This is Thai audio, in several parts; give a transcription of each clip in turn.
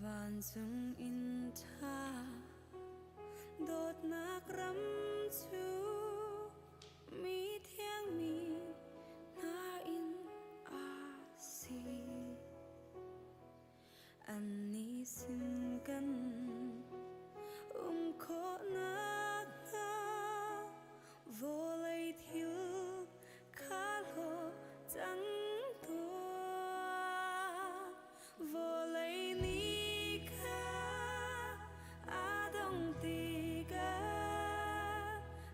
vạn dung in tha đốt nạc rắm chú mi thiêng mi na in a si an ni sin kan khó nạc nga vô lấy thiếu khá lô chẳng tua vô lấy ni ka a dong ti ga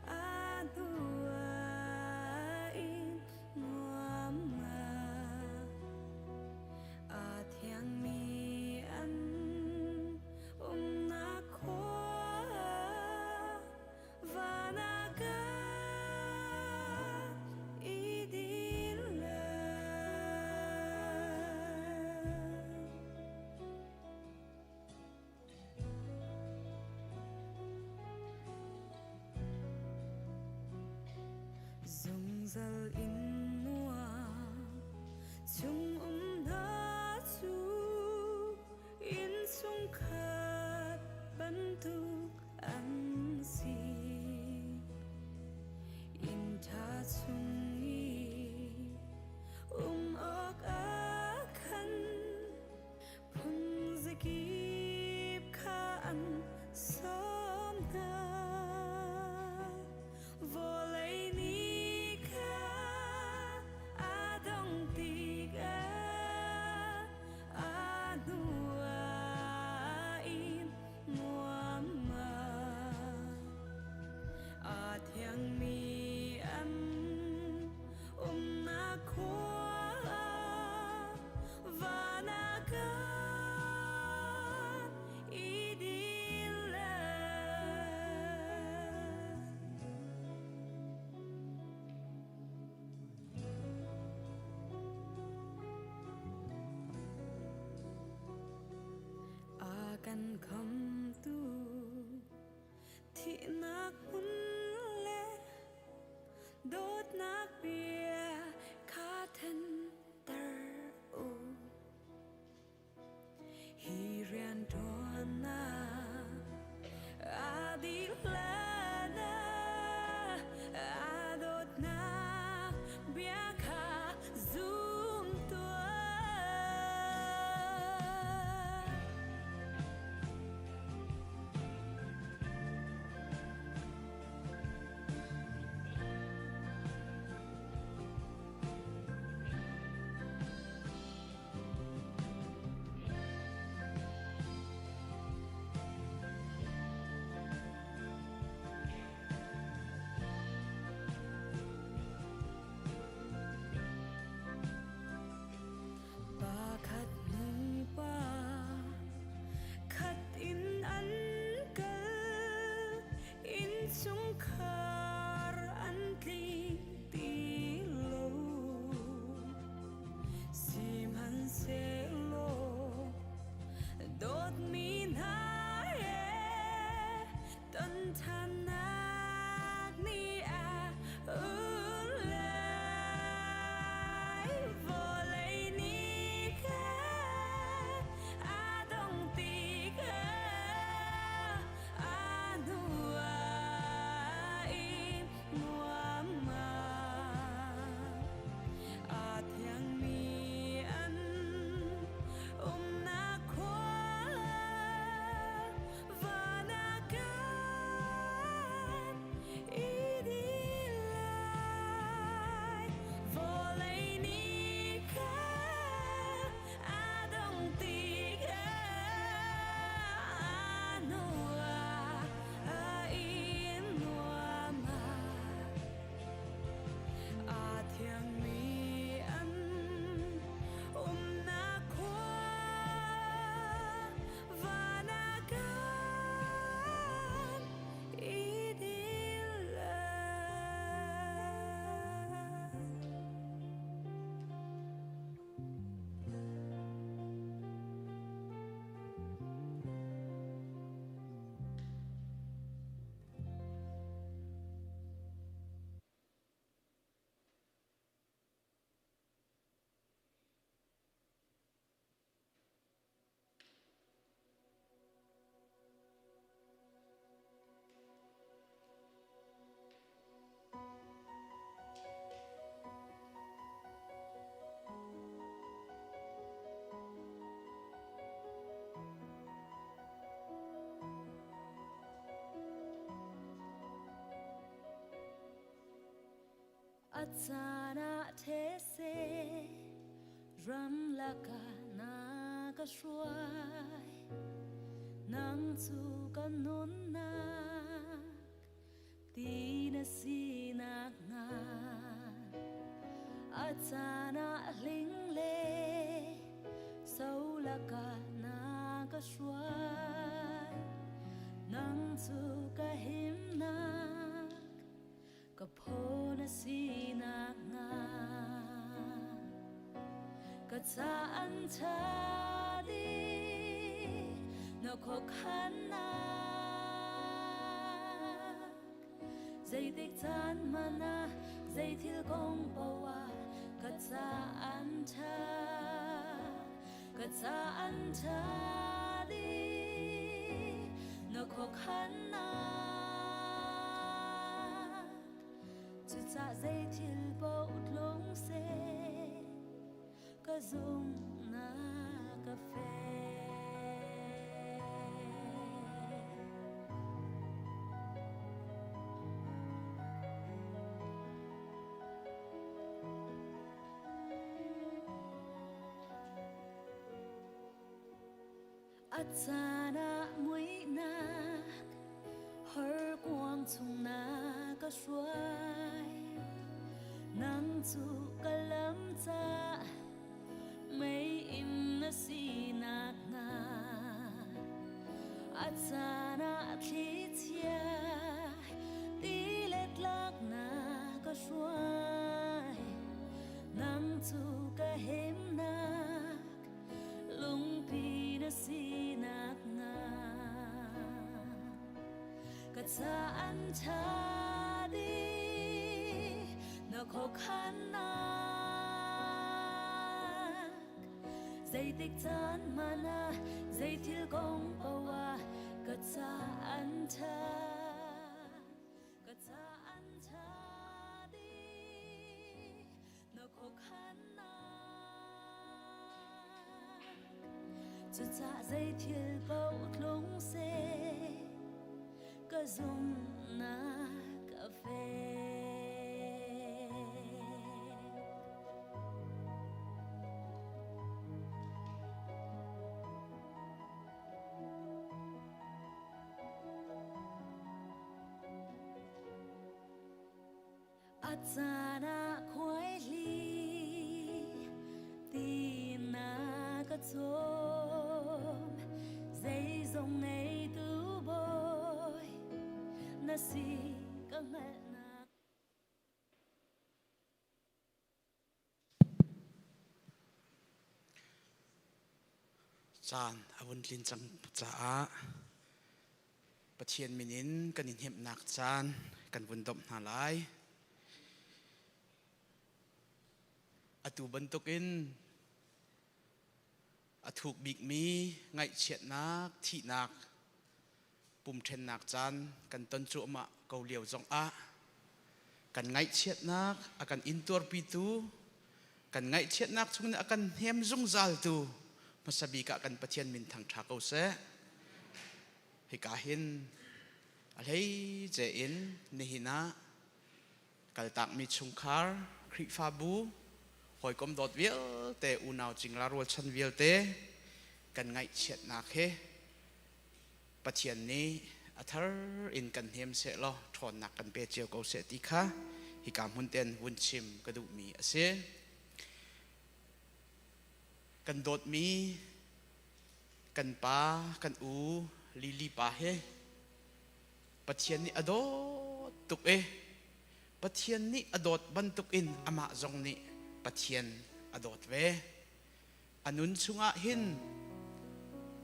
a dua in mua ma a thiang mi an na khó dùng dal in nua chung na chu in chung khat ban tu an si in tha chung i ok a khan phun zikip kha an som na vô lấy ni ka a dong ti ga a nua in mua ma a thiang mi an na khóa và na ka i đi kan kham tu thi nak mun le dot nak bia kha thân tar u hi rian thon na a di la na a dot na bia kha zoom tua Atsana Tese Ran Laka Naga Shwai Nang Tsuka Nunnak Tina Sinak Na Atsana Lingle Saulaka Naga Shwai Nang Tsuka Himnak Kapona Sinak Na Katsaan Tadi Nokokhanak Zay Diktan Mana Zay Tilgong Bawa Katsaan Tadi Nokokhanak Tsa Zay Tilbo Utlong Se Kazung Na Cafe Atsana Muinak Her Quang Tung Na Ka Shuai Nang Tsu Kalam Tsa May Im Na Sinak Na Atsana Tlitia Dilet Lak Na Ka Shuai Nang Tsu Kahim Nak Lung Pi Na Sinak Na Katsaan Tadi Nokokhanak Zay Diktan Mana Zay Tilgong Bawa Katsaan Tadi Nokokhanak Tsa Zay Tilbo Tlong Se Kazung Na Cafe Atsana Khoi Li Tina Ka Tsom Zay Zong Ngay Tu Boy Na Si Ka Ngat Na Chan avun lin chang cha pathian minin kanin hep nak chan kan vundom na lai atu bantukin athuk big mi ngai chet nak thi nak pum then nak chan kan ton chu ma kau liao jong a kan ngai chet nak akan intor pitu kan ngai chet nak chung akan hem zung zal tu masabi ka kan pathian min thang tha ko se hi ka hin alhei je in nihina kal tak mi chungkhar khri fa bu hoi kom dot vial te unau chingla rol chan vial te kan ngai chet nak he pathian ni athar in kan hem se lo thon nak kan pe cheu ko se ti kha hi kam hun ten wun chim ka du mi ase kan dot mi kan pa kan u li pa he pathian ni adot tuk e pathian ni adot bantuk in ama zong ni pathian adot ve anun chunga hin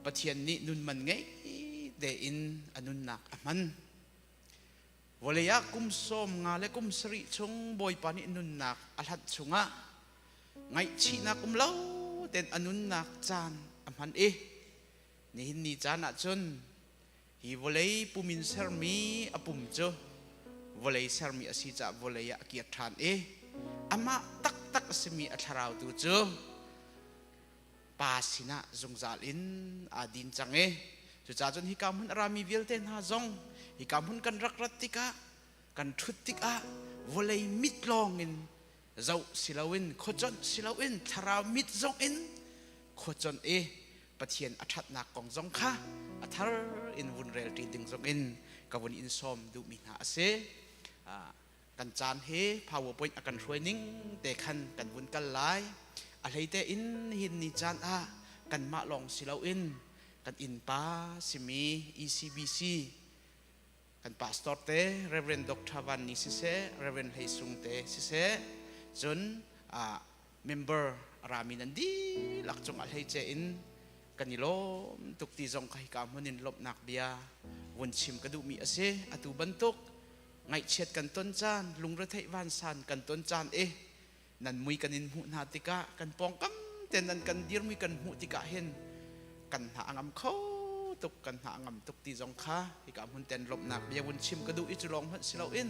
pathian ni nun man ngai de in anun nak aman voleya kum som nga le kum sri chung boy pani nun nak alhat chunga ngai chi na kum lau ten anun nak chan aman e ni hin ni chan a chun hi volei pumin sermi apum cho volei sermi asi cha voleya ki than e ama tak tak semi atharau tu cho pasina zungzal in adin change chu cha chun hi kam hun rami vial ten ha zong hi kam hun kan rak rat tika kan thut tika volei mit longin zau silawin khojon silawin thara mit zongin khojon pathian athat nak kong zong kha athar in vun rel ti ding zongin kawun in som du mi na ase kan chan he powerpoint akan training te khan kan vun kal lai a leite in hin ni chan kan ma long silawin kan in pa simi ECBC kan pastor te Reverend Dr. Van ni sise Reverend Heisung te sise jun member rami nandi lakchong al heiche in kanilom tukti zong kai ka munin lop nak bia won chim kadu mi ase atu bantuk ngai chet kan ton chan lungra thai van san kan ton chan nan mui kanin hu na tika kan pong kam ten nan kan dir mi kan hu tika hen kan ha angam kho tuk kan ha angam tuk ti zong kha hi ka mun ten lop nak bia won chim kadu i chulong han silau in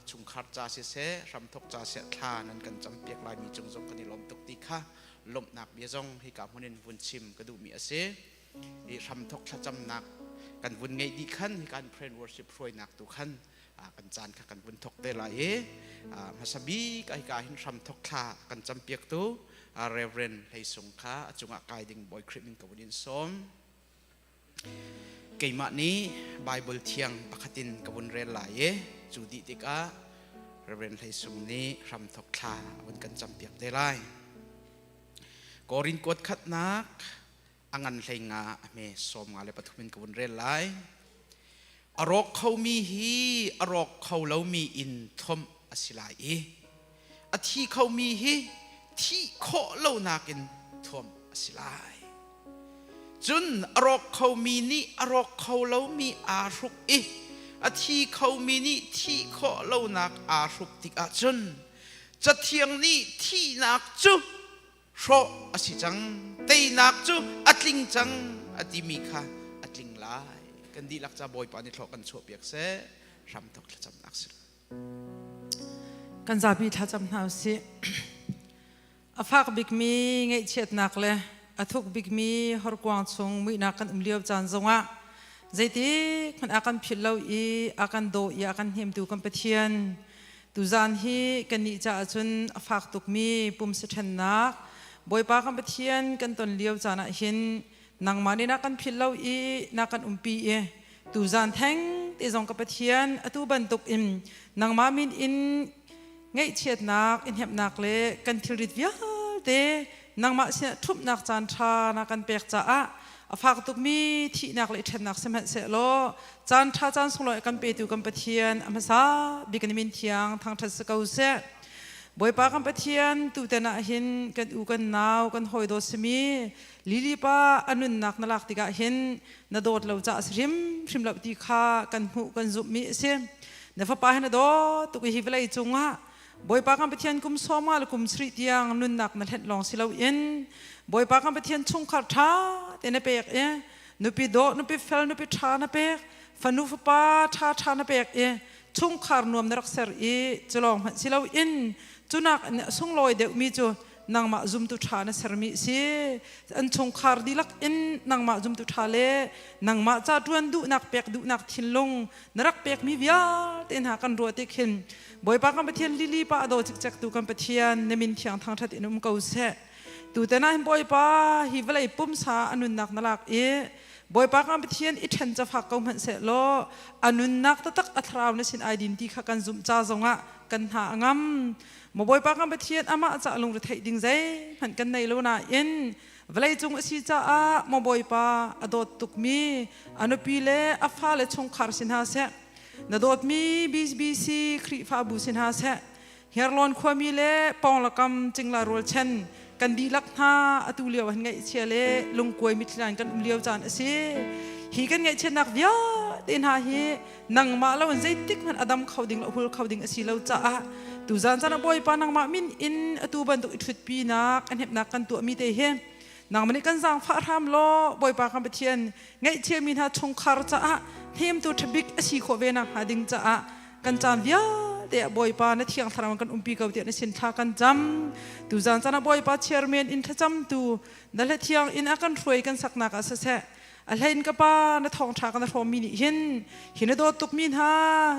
chung khar cha se ram thok cha se thla nan kan cham piak lai mi chung zong kanilom tuk ti kha lom nak bia zong hi ka munin won chim kadu mi ase i ram thok thla cham nak kan won ngai di khan hi kan praise worship froi nak tu khan kan chan kha kan won thok te lai masabi kai ka hin ram thok thla kan cham piak tu Reverend Heisung kha achunga kai ding boy krimin ka won som keima ni Bible thiang pakhatin ka won rel lai chudi tika Reverend Heisung ni ram thok thla won kan cham piak te lai korin kot khat nak angan hlenga me som nga le pathumin ka won rel lai arok khau mi hi arok khau lo mi in thom asilai athi khau mi hi thi kho lo nakin thom asilai chun arok khau mi ni arok khau lo mi aruk athi khau mi ni thi kho lo nak aruk tik a chun chathiang ni thi nak chu ro asijang tei nak chu atling chang atimi kha atling lai kan di lakcha boy pa ni thlo kan chu piak se ram tok thla cham nak sir kan zabi thla cham nau si afak big mi ngai chet nak le athuk big mi hor kwang chung mi na kan umliop chan zonga zaiti khan akan phillo akan do akan hem tu kan pathian tu zan hi kan ni cha chun afak tuk mi pum se than nak boy pa kan pathian kan ton liop chana hin nang mani na kan phillo na kan umpi tu zan thang te zong ka pathian atu ban tuk in nang ma min in ngai chet nak in hep nak le kan thilrit via te nang ma se thup nak chan tha na kan pek cha afak tuk mi thi nak le then nak sem se lo chan tha chan solo kan pe tu kan pathian amasa bikan min thiang thang thas ka se boy pa kan pathian tu te na hin kan u kan naw kan hoi do semi lili pa anun nak na lak tika hin na dot lo cha rim lo ti kha kan hu kan zup mi se na fa pa hin do tu hi velai chunga boy pa kan pathian kum somal kum sri tiang nun nak na het long silo in boy pa kan pathian chung khar tha te na pek nu pi do nu pi fel nu pi tha na pek fa nu fa pa tha na pek chung khar nuam na rak ser chlong silo in chunak sung loi de mi chu nang ma zum tu tha na ser mi si an chung khar dilak in nang ma zum tu tha le nang ma cha tuan du nak pek du nak thinlong narak pek mi via ten ha kan ro te khin boy pa kan pathian lili pa do chik chak tu kan pathian nemin thiang thang that inum ko se tu te na boy pa hi velai pum sa anun nak nalak boy pa kan pathian I then cha phak ko man se lo anun nak ta tak athraw na sin identity kha kan zum cha zonga kan ha angam mo boy pa kan pathian ama cha lung re thai ding zai han kan nei lo na in velai chung asi cha mo boy pa adot tuk mi anupi le afa le chung khar sin ha se na dot mi BC khri fa bu sin ha se herlon khwami le pong lakam chingla rol chen kan di lak tha atu liaw han ngai chele lungkoi mitlan kan liaw chan ase hi kan ngai chen nak via tin ha hi nang ma lo zai tik man adam khoding hul khoding asi lo cha tu zan chan boy pa nang ma min in atu ban tu thut pi nak an hep nak kan tu mi te he nang mani kan jang fa tham lo boy pa kan pathian ngai che min ha chung khar cha hem tu thabik asi kho ve na ha ding cha kan chan via te boy pa na thiang tharam kan umpi ka te na sin tha kan jam tu zan chana boy pa chairman in thacham tu dal thiang in akan roi kan sakna ka se อะไรนก็ป้าณท้องชากันทอมินิหินโดตุกมินฮา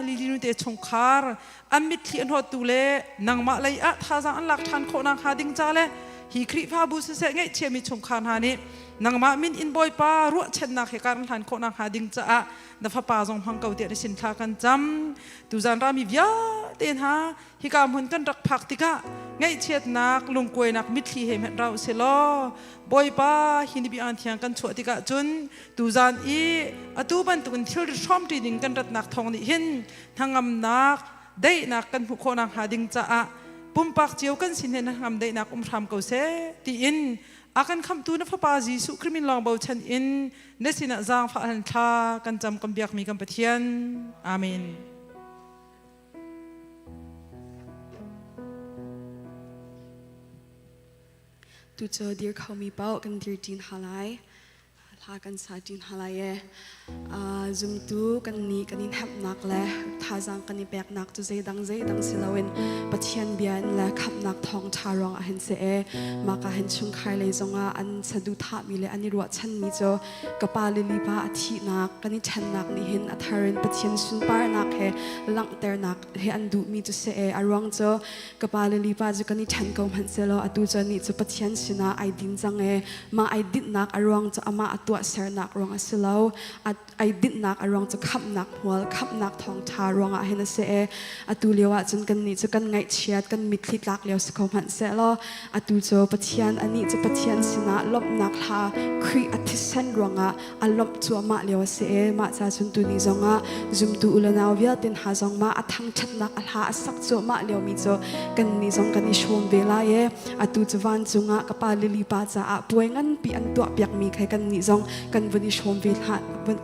ลิลินุเตชงคาร์อันมิดที่อันหดตูเลนังมาเลยอะท่าจังอันหลักชันโคนางหาดิงจ้าเลฮีคริฟาบุษเสงเชมิชงคารฮานินังมามินอินบอยป้ารัวเชนนักเหการทันโคนางหาดิงจ้านับป้าจงพังเกาเตียนสินทากันจำตูจันรามีวิยาเตียนฮาฮิกามุนกันรักพักติกะไงเชียดนักลุงกวยนักมิดที่เห็นเราเสลอบอยป้าฮินิบิอันที่ยังกันชัวติกะจุนตูจันอีอตูบันตุนทิลชอมตีดิงกันรัดนักทองนี่หินทั้งอำนักได้นักกันผู้โคนางหาดิงจ้าปุ่มปากเจียวกันสินเห็นทำได้นักทำเกาเสตีอินอากันคำตูนฟ้าปาจีสุคริมินลองเบาชันอินเนสินะจางฟ้าหันทากันจำกันเบียกมีกันปะเทียนอาเมนตูเจอเดียร์เขามีเป้ากันเดียร์จีนฮาไลลากันซาจีนฮาไลจุมตูกันนี้กันนี้แฮปนักและท่าจังกันนี้แบกนักจุใจดังสิลาวินปัจเจียนเบียนและขับนักทองชารองเห็นเสมากะเห็นชุงไข่เลยจงอันสะดุท่ามีเลยอันนี้รัวชันมีโจกปาลิลิบาอธินักกันนี้ชันนักนี่เห็นอัธารินปัจเจียนชุนปาร์นักเฮลังเตอร์นักเฮอันดูมีจุเสอารองโจกปาลิลิบาจุกันนี้ชันกงหันเสลออตูจนี่จุปัจเจียนชินาไอดินจังมาไอดินนักอารองโจอามาอตัวเสนักรองอสิลาวไอดินนักอารองจะขับนักหัวขับนักทองชารองเห็นเสอตูเลียวจนกันนี้จะกันไงเชียดกันมิดลิกลักเลียวสกอมันเสลออตูโจปัจเจียนอันนี้จะปัจเจียนสินะลบนักลาครีอธิเซนรองอารมณ์จัวมาเลียวเสมาจากจนตูนี้จงจุมตูอุลนาวเวียตินหาจงมาทั้งชัดนักลาสักจัวมาเลียวมีโจกันนี้จงกันนี้ชมเวลาอตูจะวันจงกับปาลิลิปาจะป่วยงั้นปีอันตัวเปียกมีใครกันนี้จงกันวันนี้ชมเวลา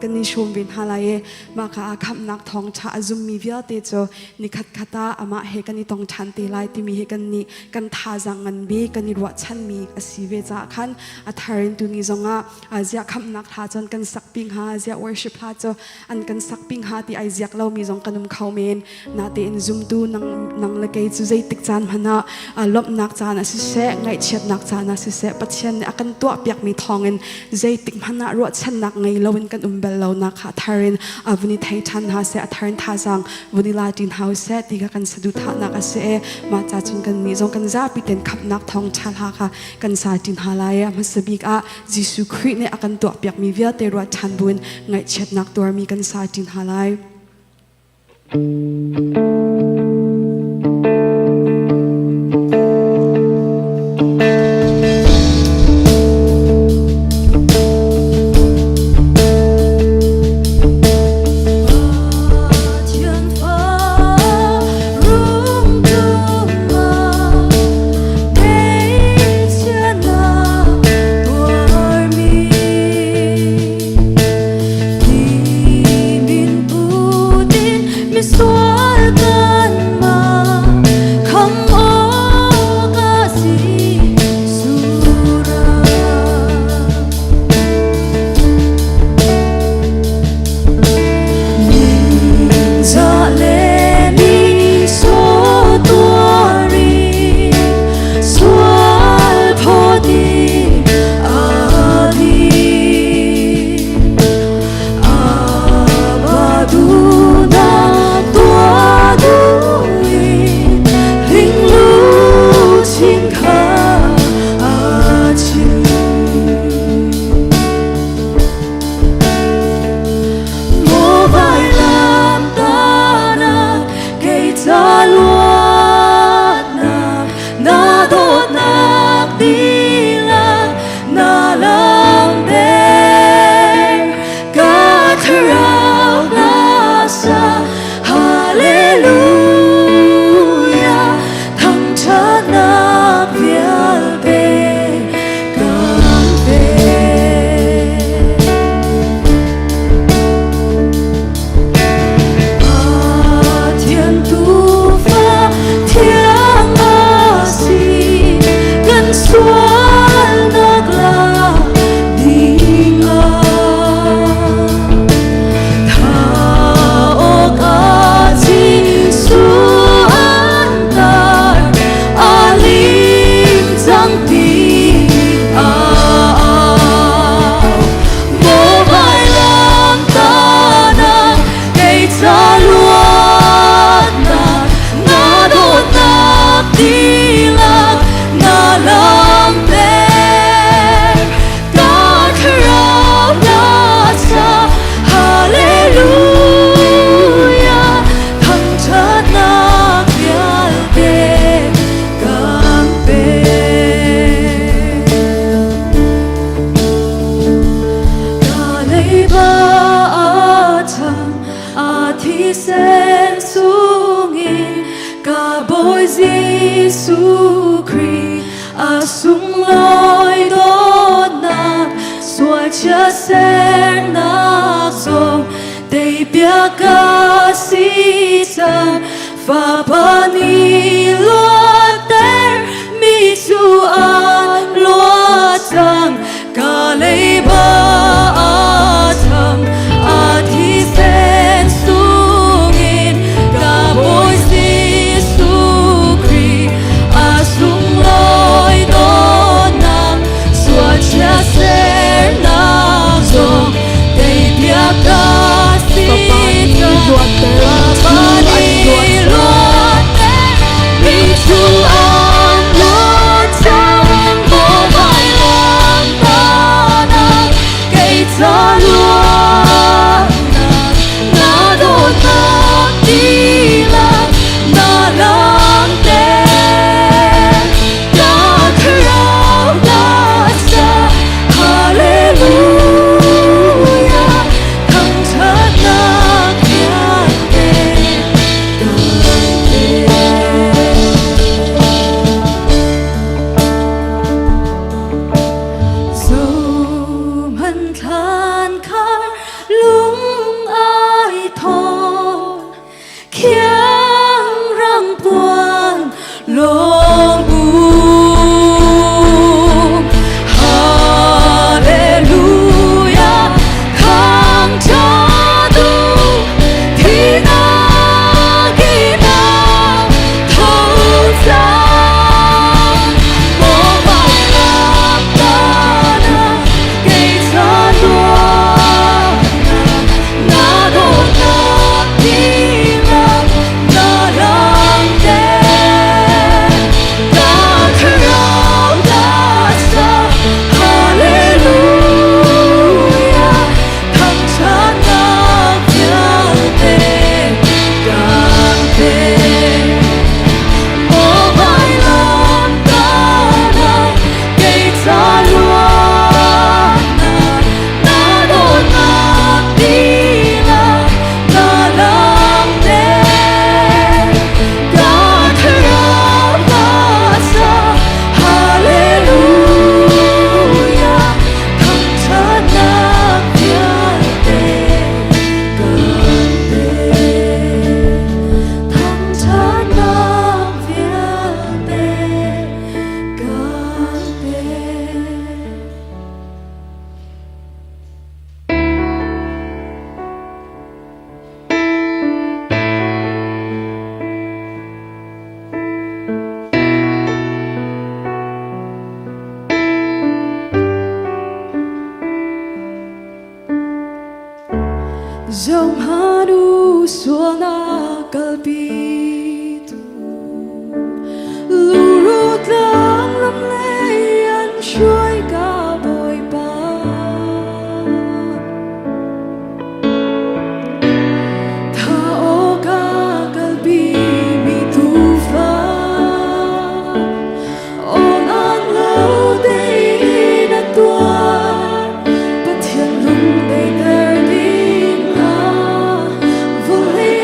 กันนี้ชมเวลาเลยมาค่ะขับนักทองชาจุมมีเวียเตโจนิคัดคตาอามาเฮกันนี้ต้องชันตีไลที่มีเฮกันนี้กันทาจังกันบีกันนี้รัวชันมีสิเวจาขันอัธารินตุนี้จงอาเจียขับนักทาจนกันสักปิงหาเจีย worship ทาโจอันกันสักปิงหาที่ไอเจียเรามีจงกันนุ่มเขาเมนนาเตนจุมดูนังละเกยจุใจติกจานพันลบนักจานะสิเสไงเชียดนักจานะสิเสปัจเจียนอากันตัวเปียกมีทองเงินใจติกพันรัวชันนักไงเราเป็นกันเบลเรานักอัธารินวันนี้ไทยชันหาเสอัธารินทาจังวันนี้ลาดินเฮาเสที่กันสะดุดท่านักเสมาจากจนกันนี้จงกันจ้าปิเต็นขับนักทองชาลาค่ะกันสาดินฮาลายมาสบิกจิสุคริเนี่ยกันตัวเปียกมีเวียเตรัวชันบุญไงเช็ดนักตัวมีกันสาดินฮาลายSuelta cả bồi Giêsu Christ à sung lối đốt nát xóa chia sẻ nát dòng đầy bia ca sĩ ta và pani loa ter mi chu an loa tang cả lấy ba thầm a thi sen sungin cả bồi Giêsu Christ a sung lối đốt nát xóa chia sẻ nát dòng đầy bia ca sĩ ta và pani loa ter mi chu an loa tang vô vai lòng ta na cây ta loa na đốt na đi la na lang te na khao na sa hallelujah thăng thất na thiên đế dẫu mân than khar lung ai thon khiang răng buồn lòng buồn hallelujah khang cha du thì na ghi na thâu ra mô bài lạc ta na cây ta loa na đô na đi la na lang te na khao na sa hallelujah thăng thất na thiên đế càng thế mô bài lạc ta na cây ta loa na đô na đi la na lang te na khao na sa hallelujah thăng thất na thiên đế càng thế thăng thất na thiên đế càng thế. Dòng hanu suona kalpitu lurut lang lam leyan shuai ka boy pa tha o ka kalpi mi tu fa on an lâu day na tua bất thiện lung day ter đi na vô lấy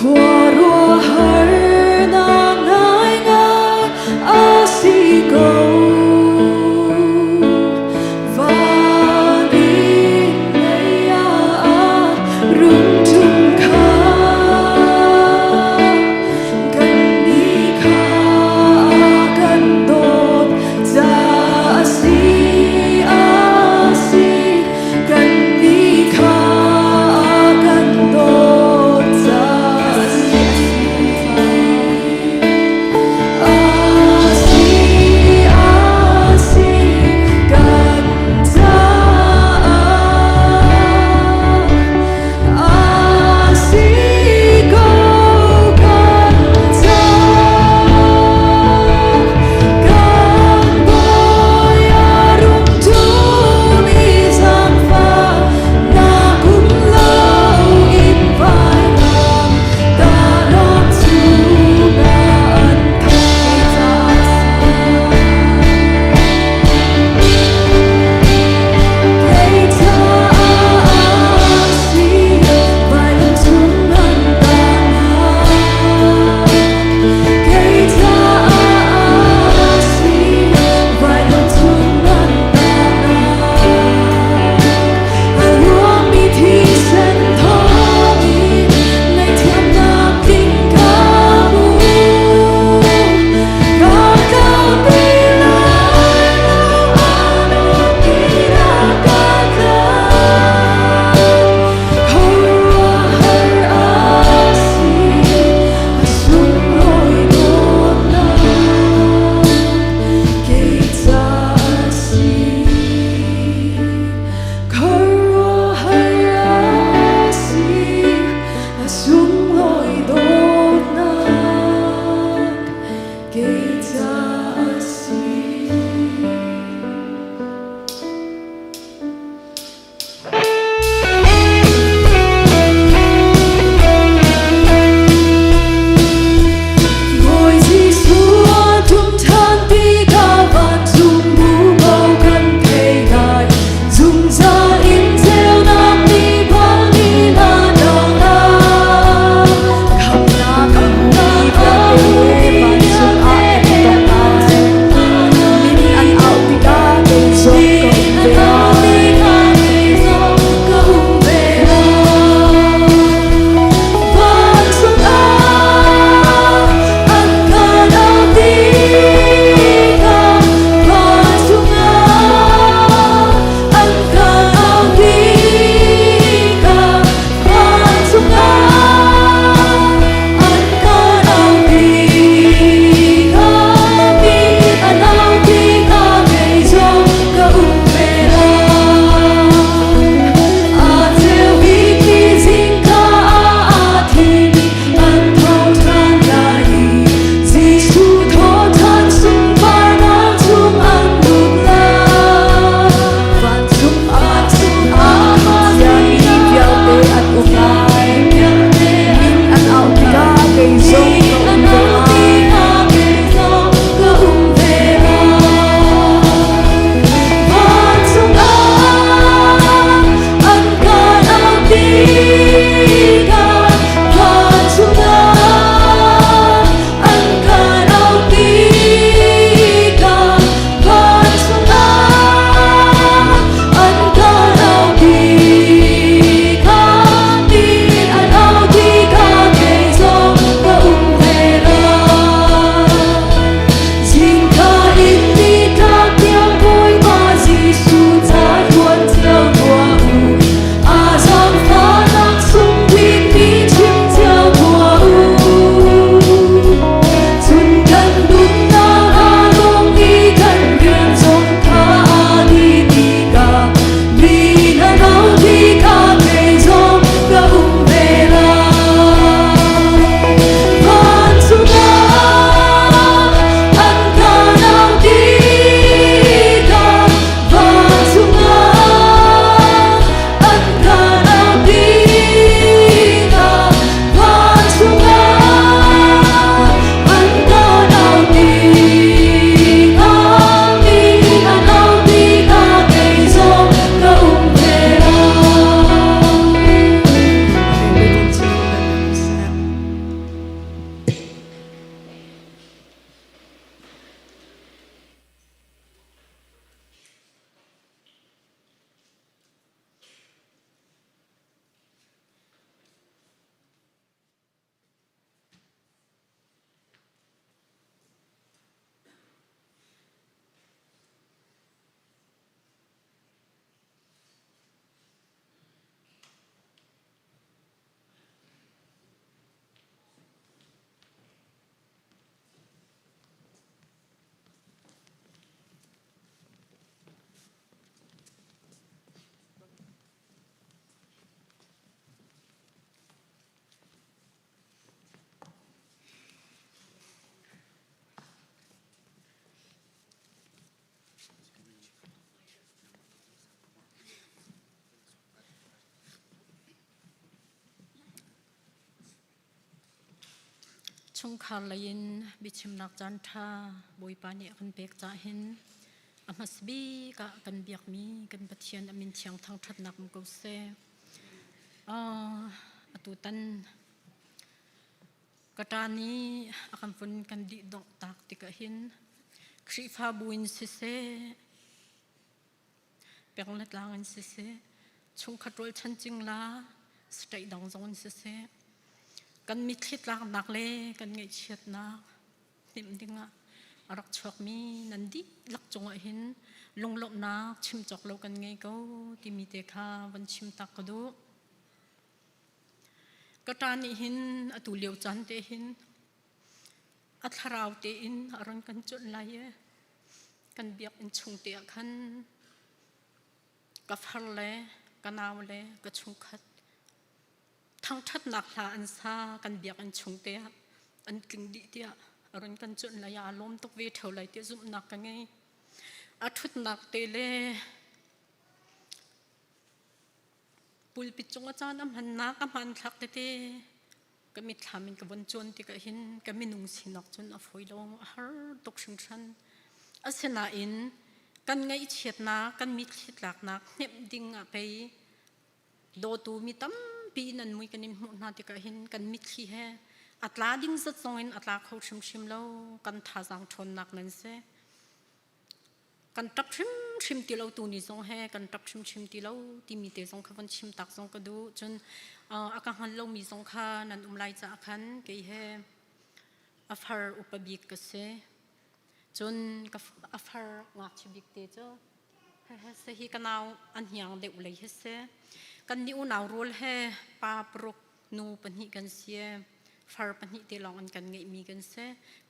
qua rùa hở nàng ngái ngã a si cầu và đi ngay a rung chung khá gần đi khá gần đột ra si a si gần đi khá gần đột ra si a si a si gần ra a si cầu gần ra gần bồi rung chung đi sang pha na cũng lâu in vai nàng ta đón chu ngàn thay ra cây cha si vai lần chung ngàn ta cây cha si vai lần chung ngàn ta rùa mi thi sen thó mi ngày thiên nam kinh ca mù ca ca bi la anu ki na ca ca khâu rùa hở a si sung lối đốt na cây cha si khâu rùa hở a si sung lối đốt na cây cha si ngồi di xua tung than đi ca van dùng mũ bao khăn thề ngài dùng ra in gieo nam đi bao đi na đào na khắp ชงคาลยินบิชิมนักจันทาบอยปานีกันเบกจ่าหินอามัสบีกะกันเบียกมีกันปะเทียนอามินเชียงทางทัดนักมุกเซอตุตันกตานี้อาคันฟุนกันดิดอกตากติกะหินคริฟาบุอินเซเซเปียงเล็ดลางอินเซเซชงขัดรลชันจิงลาสเตย์ดังซงอินเซเซกันมิดลิดลากนักเล่กันไงเชียดนักนิมดิงะรักชวกมีนันดิลักจงอหินลงหลบนักชิมจอกเรากันไงก็ที่มีเตคาวันชิมตักกระดูกระตานี่หินอตุเลียวจันเตหินอัทราวเตอินอรันกันจนไล่กันเบียกอินชงเตะขันกับฮัลเล่กันเอาเล่กับชงขัดทั้งทัดหนักลาอันซากันเบียกอันชงเตะอันกึ่งดีเตะอรันกันจนไล่อารมณ์ตกเวทเท่าไรเตะซุ่มหนักกันไงอัทุดหนักเตะเล่ปุลปิจงอาจารย์น้ำหันนักน้ำหันทักเตะก็มีทามินกับบนจนที่ก็เห็นก็มีนุ่งสินักจนอฟอยลงฮาร์ตกชิงชันอาเซนาอินกันไงเฉียดนักกันมีคิดหลักนักเนี่ยดิ่งไปโดตูมีตั้มปีนั้นมุยกันนิมหุนาที่ก็เห็นกันมีขี้แห่อัตลาดิ่งสัดส่งอินอัตลาเขาชิมแล้วกันท่าสังทนนักนั้นเสกันตับชิมตีเราตูนี่ทรงแห่กันตับชิมตีเราที่มีเตะทรงขวันชิมตักทรงกระดูจนอาการหันเรามีทรงข้านันไลจากขันเกยแห่อัฟฮาร์อุปบิกเสจนกับอัฟฮาร์งัดชิบิกเตจ้าเสฮีกันเอาอันยังเด็กเลยเสกันนี่อุณาวรัวแห่ปาปรุกนูปัญหิกันเสียฟาร์ปัญหิเตลองอันกันไงมีกันเส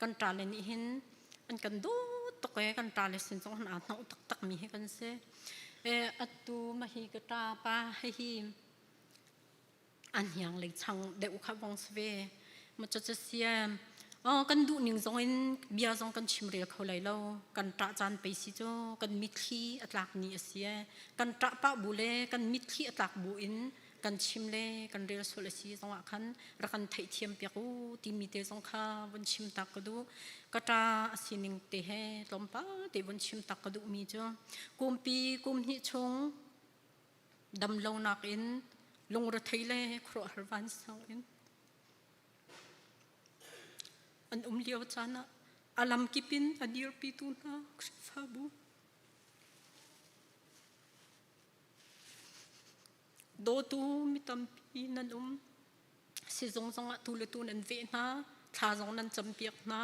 กันตาเลนี่เห็นอันกันดูตกกันตาเลสินสองหันอาหน้าตักมีให้กันเสอัตุมาฮีกตาปาให้ฮีอันยังเลยช่างเด็กขับวงสเวมันจะเสียกันดูหนึ่งสองอินเบียสองกันชิมเรียเขาเลยเรากันตาจานไปสิจ้ากันมิดขี้อัตลักนี่เสียกันตาปะบุเล่กันมิดขี้อัตลักบุอินกันชิมเล่กันเรียสุลสีสองขันรักันไทยเทียมเปียกูที่มีเตสองข้าวันชิมตักกระดูกตาสินิงเตะลมป้าเตวันชิมตักกระดูมีจ้ากุมปีกุมหิชงดำลงนักอินลงรถไทยเล่ครัวฮาร์วันสังอินอันเลียวจานะอาลัมกิปินอันเดียร์ปีตุนาคริฟาบูโดตูมิตัมปีนันสิจงจงอะตูเลตูนันเวนะท่าจงนันจำเปียกนะ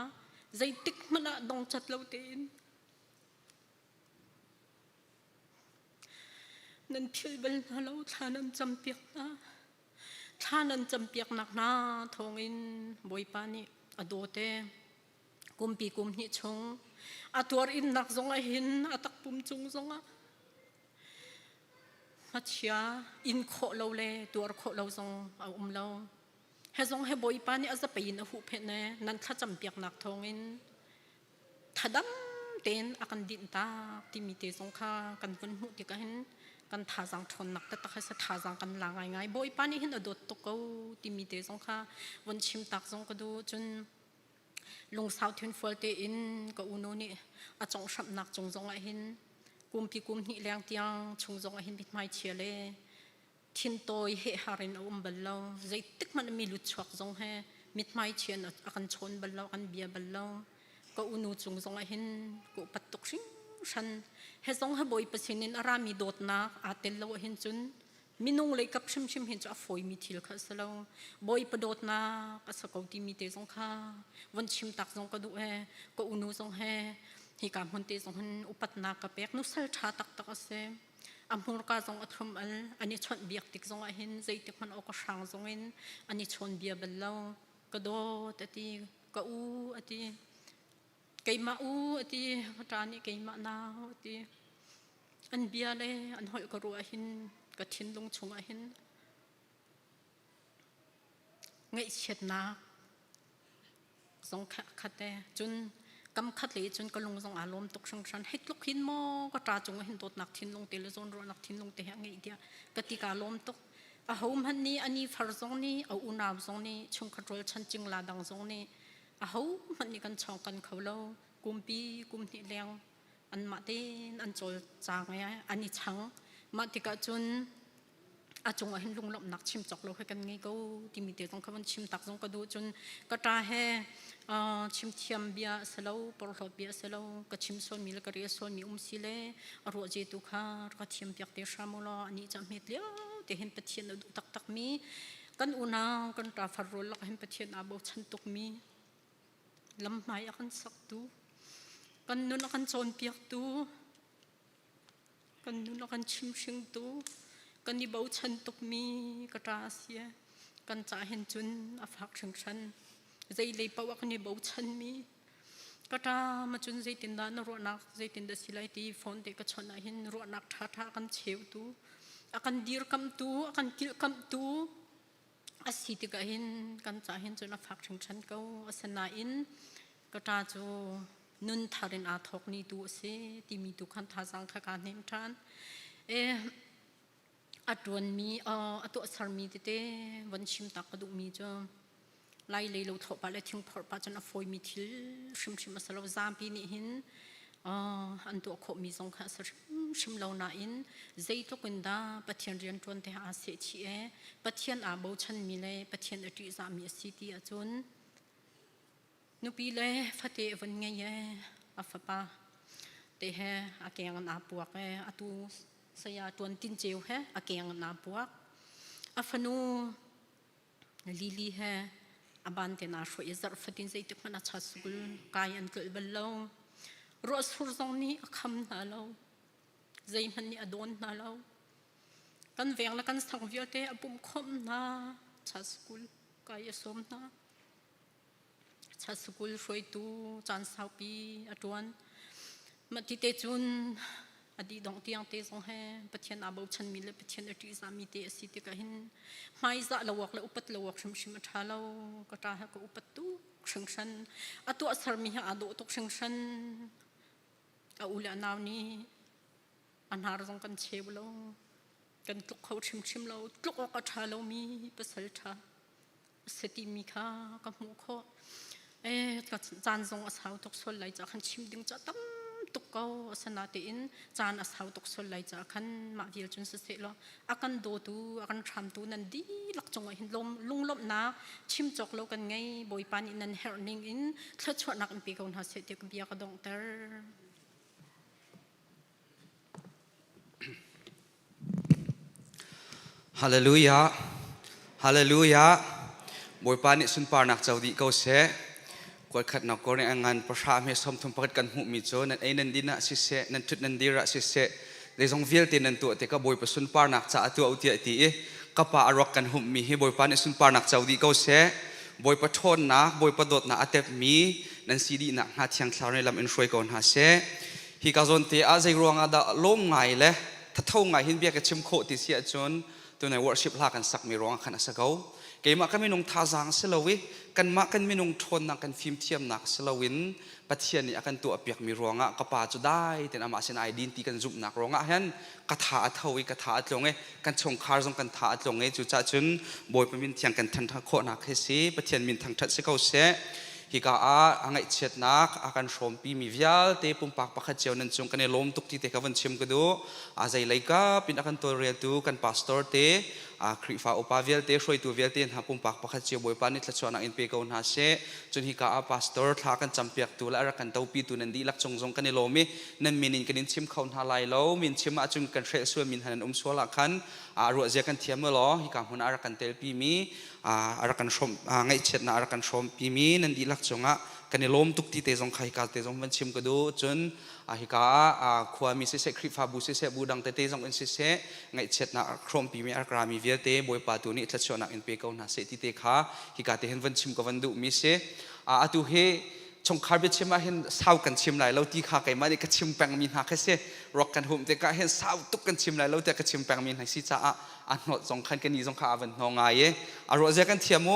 ใจติกมันอะดงจัดเลวเต็นนันพิลเบลนะเราท่านันจำเปียกนะท่านันจำเปียกนักนะทองอินบอยปานีอโดเตกุมปีกุมหิชงอตัวอินนักจงอะหินอตักปุ่มจงจงอะฮัจฉาอินโคเราเลยตัวโคเราจงเอาเราเฮจงเฮบอยปานี่อาจจะไปอินหูเพนเนนั่นข้าจำเปียกนักทองอินถ้าดำเต้นอากันดินตาที่มีเตจงข้ากันวันหูที่กันกันท่าจังทนนักแต่ตะเขาจะท่าจังกันลางง่ายบอยปานี่เห็นอดตกเอาที่มีเตจงข้าวันชิมตักจงก็ดูจนลงสาวเทนฟอลเตอินก็อุโนนี่อาจงฉับนักจงจงไอหินกุมปีกุมนี่แรงเตียงชงจงไอหินบิดไม้เชียเล่ทินโตยเฮฮารินอุ้มบัลลาวใจตึกมันมีลุดชวกจงเฮมิดไม้เชียนอากันชนบัลลาวกันเบียบัลลาวก็อุโนจงจงไอหินก็ปัดตกชิงฉันเฮจงเฮบอยปัสนินอารามีโดดนักอาเตลลาวหินจุนมินุงเลยกับชิมเห็นจะฝอยมีทิลข้าสลาวบอยประโดดนาก็สกาวที่มีเตจงข้าวันชิมตักจงก็ดูก็อุนูจงฮิกามคนเตจงหันอุปัตนากระเปกนุสัลชาตักเสอัมพุรกาจงอัตรมอันนี้ชนเบียกติกจงเห็นใจติกมันออกช่างจงเห็นอันนี้ชนเบียบัลลาวก็โดดตีก็อูตีไก่มาอูตีจานี่ไก่มานาตีอันเบียเลยอันหอยก็รู้เห็นก็ทิ้งลงชงเห็นไงเช็ดนักสองขัดแต่จนกำขัดเลยจนก็ลงสองอารมณ์ตกชังชันให้ลุกหินโมก็ตาจงเห็นตัวนักทิ้งลงเตลจนรอนักทิ้งลงเตะไงเดียกติกาลมตกอาหมหันนี้อันนี้ฟาร์ซงนี้เอาอุณาซงนี้ชงขัดรอชันจึงลาดังซงนี้ เขามันนี่กันช่องกันเขาเรากุมปีกุมนี่แรงอันมาเต้นอันโจลจางไงอันนี้ชังมาติกาจนอาจงเห็นลุงลบหนักชิมจอกเราให้กันไงก็ที่มีเดียวต้องเขาวันชิมตักจงกระดูจนกระตาแห่ชิมเทียมเบียเสลาปลอกเบียเสลากระชิมส่วนมีละกระเรียส่วนมีสิเลรัวเจตุคากระเทียมเปียกเตชามลอันนี้จะเม็ดเลี้ยวแต่เห็นปะเทียนดูตักมีกันอุณากันตาฟารุลละเห็นปะเทียนอาบุชันตุกมีลำไม้กันสักตูกันนุ่นกันโจนเปียกตูกันนุ่นกันชิมชิงตูกันนี่บ่ชันตุกมีกระตาเสียกันจะเห็นจุนอาฟักชิงชันใจเลยปะว่ากันนี่บ่ชันมีกระตามาจุนใจตินดานรัวนักใจตินดาสิไลตีฟอนเด็กกชนเห็นรัวนักท่ากันเชียวตูakan dir kam tu akan kil kam tu asiti ka hin kan cha hin chuna phak thing than ko asana in kata chu nun tharin a thok ni tu se timi tu khan tha jang kha ka nim than e atun mi atu asar mi te wan chim tak ka du mi cho lai le lo tho pa le thing phor pa chana foi mi thil shim shim asalo zam pi ni hinอันตัวขมีสงฆ์สชิมเหล่านั้นใจทุกคนดาปะเทียนเรียนจวนเทอาเสียชีปะเทียนอาบูชันมีเลยปะเทียนอดีตสามีสิทธิอาจุนนุปีเลยฟัดเตวันไงอาฟปาเตะอาเกียงอาปวกอาตูสยาตวนตินเจียวอาเกียงอาปวกอาฟนูลิลีอาบันเตนาช่วยจะฟัดตินใจทุกคนอาชัดสุลกายอันเกิดบัลลงรสฟูซองนี้คำนาเราใจมันนี่อดอนนาเรากันเวียงและกันสังเวียเตอปุ่มคมนาชาสกุลกายสมนาชาสกุลช่วยตูจานสาวปีอดวนมาที่เตจุนอดีตดองเตียงเตจงแห่ปะเทียนอาบูชันมีเลยปะเทียนอดีตสามีเตอสิติกะหินไม่จะละวกและอุปัตละวกชิมชิมทาเราก็ตาหก็อุปัตตูชิงชันอตัวสามีหาดูตุกชิงชันอาอุลานาวนี้อันหาเราต้องกันเชี่ยวเรากันตุกเขาชิมเราตุกออกกระทาเรามีภาษาทาสติมีค่ากับหัวข้อกับจานทรงอาสาวตุกส่วนไหลจากขันชิมดึงจะตั้มตุกเขาสนาเตินจานอาสาวตุกส่วนไหลจากขันมาวิลจนเสร็จแล้วอากันโดตูอากันทำตูนันดีหลักจงไว้เห็นลมลุงลบนาชิมจอกเรากันไงบอยปานินันเฮร์นิงอินเธอชวนนักอินปีกันหาเสร็จเดียวกับเบียกระดองเตอร์ Hallelujah, Hallelujah. Boy pani sun par nak chaudi ko se. Ko khat na ko ne angan pasha me som thum pakat kan hu mi cho nan ainan dina si se nan thut nan dira si se. Le jong vil tin nan tu te ka boy pa sun par nak cha atu auti ti ka pa arok kan hu mi hi boy pani sun par nak chaudi ko se. Boy pa thon na boy pa dot na atep mi nan sidi na ha thiang thlar ne lam in roi kon ha se. Hi ka zon te a jai ruanga da lom ngai le tha thau ngai hin bia ka chim kho ti sia chonตัวใน worship ลากันสักมีร้องขันสักเขาเกี่ยมากันมีนงท่าจางเสลวิกันมากันมีนงทนนักกันฟิล์มเทียมนักเสลวินปัจเจียนนี่อากันตัวเปียกมีร้องอ่ะกระปาจุได้แต่อามาเซนไอดินตีกันจุบนักร้องอ่ะเห็นกระถาเท่าวิกระถาตรงไงกันชงคาร์จงกันถาตรงไงจุจ่าจุนบอยเป็นมินเทียงกันทันทักโคนักเฮสีปัจเจียนมินทังทัดเสกเอาเสฮิกาอังไงเช็ดนักอาการชมปีมีวิญเตปุ่มปากปากเจียวนั่นจงกันในลมตุกที่เตะกันชิมกันดูอาใจเลยก็เป็นอาการตัวเรียตูกันพาสตอร์เตคริฟ้าอุปาวิลเตช่วยตัววิลเตนหาปุ่มปากปากเจียวบอยปานิทละชวนักอินเปกอนหาเสจนฮิกาพาสตอร์ทากันจำเปียกตัวและอากันเต้าปีตัวนันดีลักจงกันในลมนั่นมินินกันชิมเขาหาลายแล้วมินชิมอาจุนกันเทรสวยมินหันสวลักขันรัวเจกันเทียมล้อฮิกาหุนอากันเตลปีมีอากันชมไงเช็ดนะอากันชมปีมีนันดีลักจงกันในลมตุกที่เตจงไข่กาเตจงมันชิมกันดูจนฮิกาขวามีเสคริฟ้าบุเสบูดังเตจงอินเสไงเช็ดนะครมปีมีอากรามีเวียเตบอยปาตัวนี้ทัชนักอินเปกเอาหน้าเสติเตขาฮิกาเตเห็นวันชิมกับวันดูมีเสตัวเฮชงคาร์บิชิมาเห็นสาวกันชิมไหลเราตีขาไก่มาเนี่ยก็ชิมแปงมีนหาแค่เสรอกกันหุ่มแต่ก็เห็นสาวตุกกันชิมไหลเราแต่ก็ชิมแปงมีนให้สิจ้าอันหนดสองคันกันนี้สองขาวันนองไงรถเจกันเทียมโม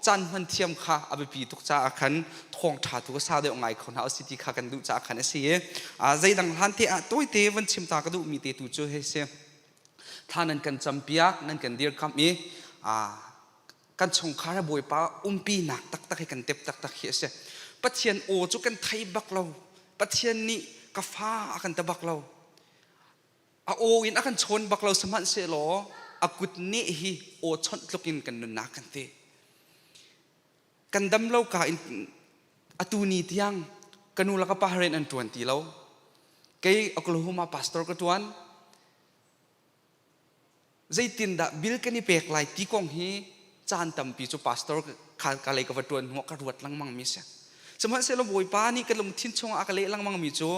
จันมันเทียมขาอภิปีตุกจ้าคันทองถาตุกสาวเดียวไงคนเอาสิติขากันดูจ้าคันเสียใจดังทันเตะตัวเตวันชิมตากระดูมีเตตูจูเฮเสท่านั้นกันจำเปียกนั่นกันเดียร์คำนี้ กันชงคาระบวยป้าปีหนักตักให้กันเต็บตักเขียเสปัจเจียนโอจุกันไทยบักเราปัจเจียนนี่กาฟ้ากันตะบักเราโออินอากันชนบักเราสมันเสลออากุดนี่ฮีโอชนลุกินกันนุนนักกันเตกันดำเรากาอินตูนีที่ยังกันนูลักปะเรนอันตวนตีเราเกย์อักลหุมาพาสตอร์กตวนใจตินดาบิลกันนี่เปกไลที่กองฮีจานตัมปีจูพาสตอร์กาเลกับตวนหัวกระดวดลังมังมิเสสมัยเสลบวยป้านี่กันลงทิ้งชงอากาเลลังมังมิจู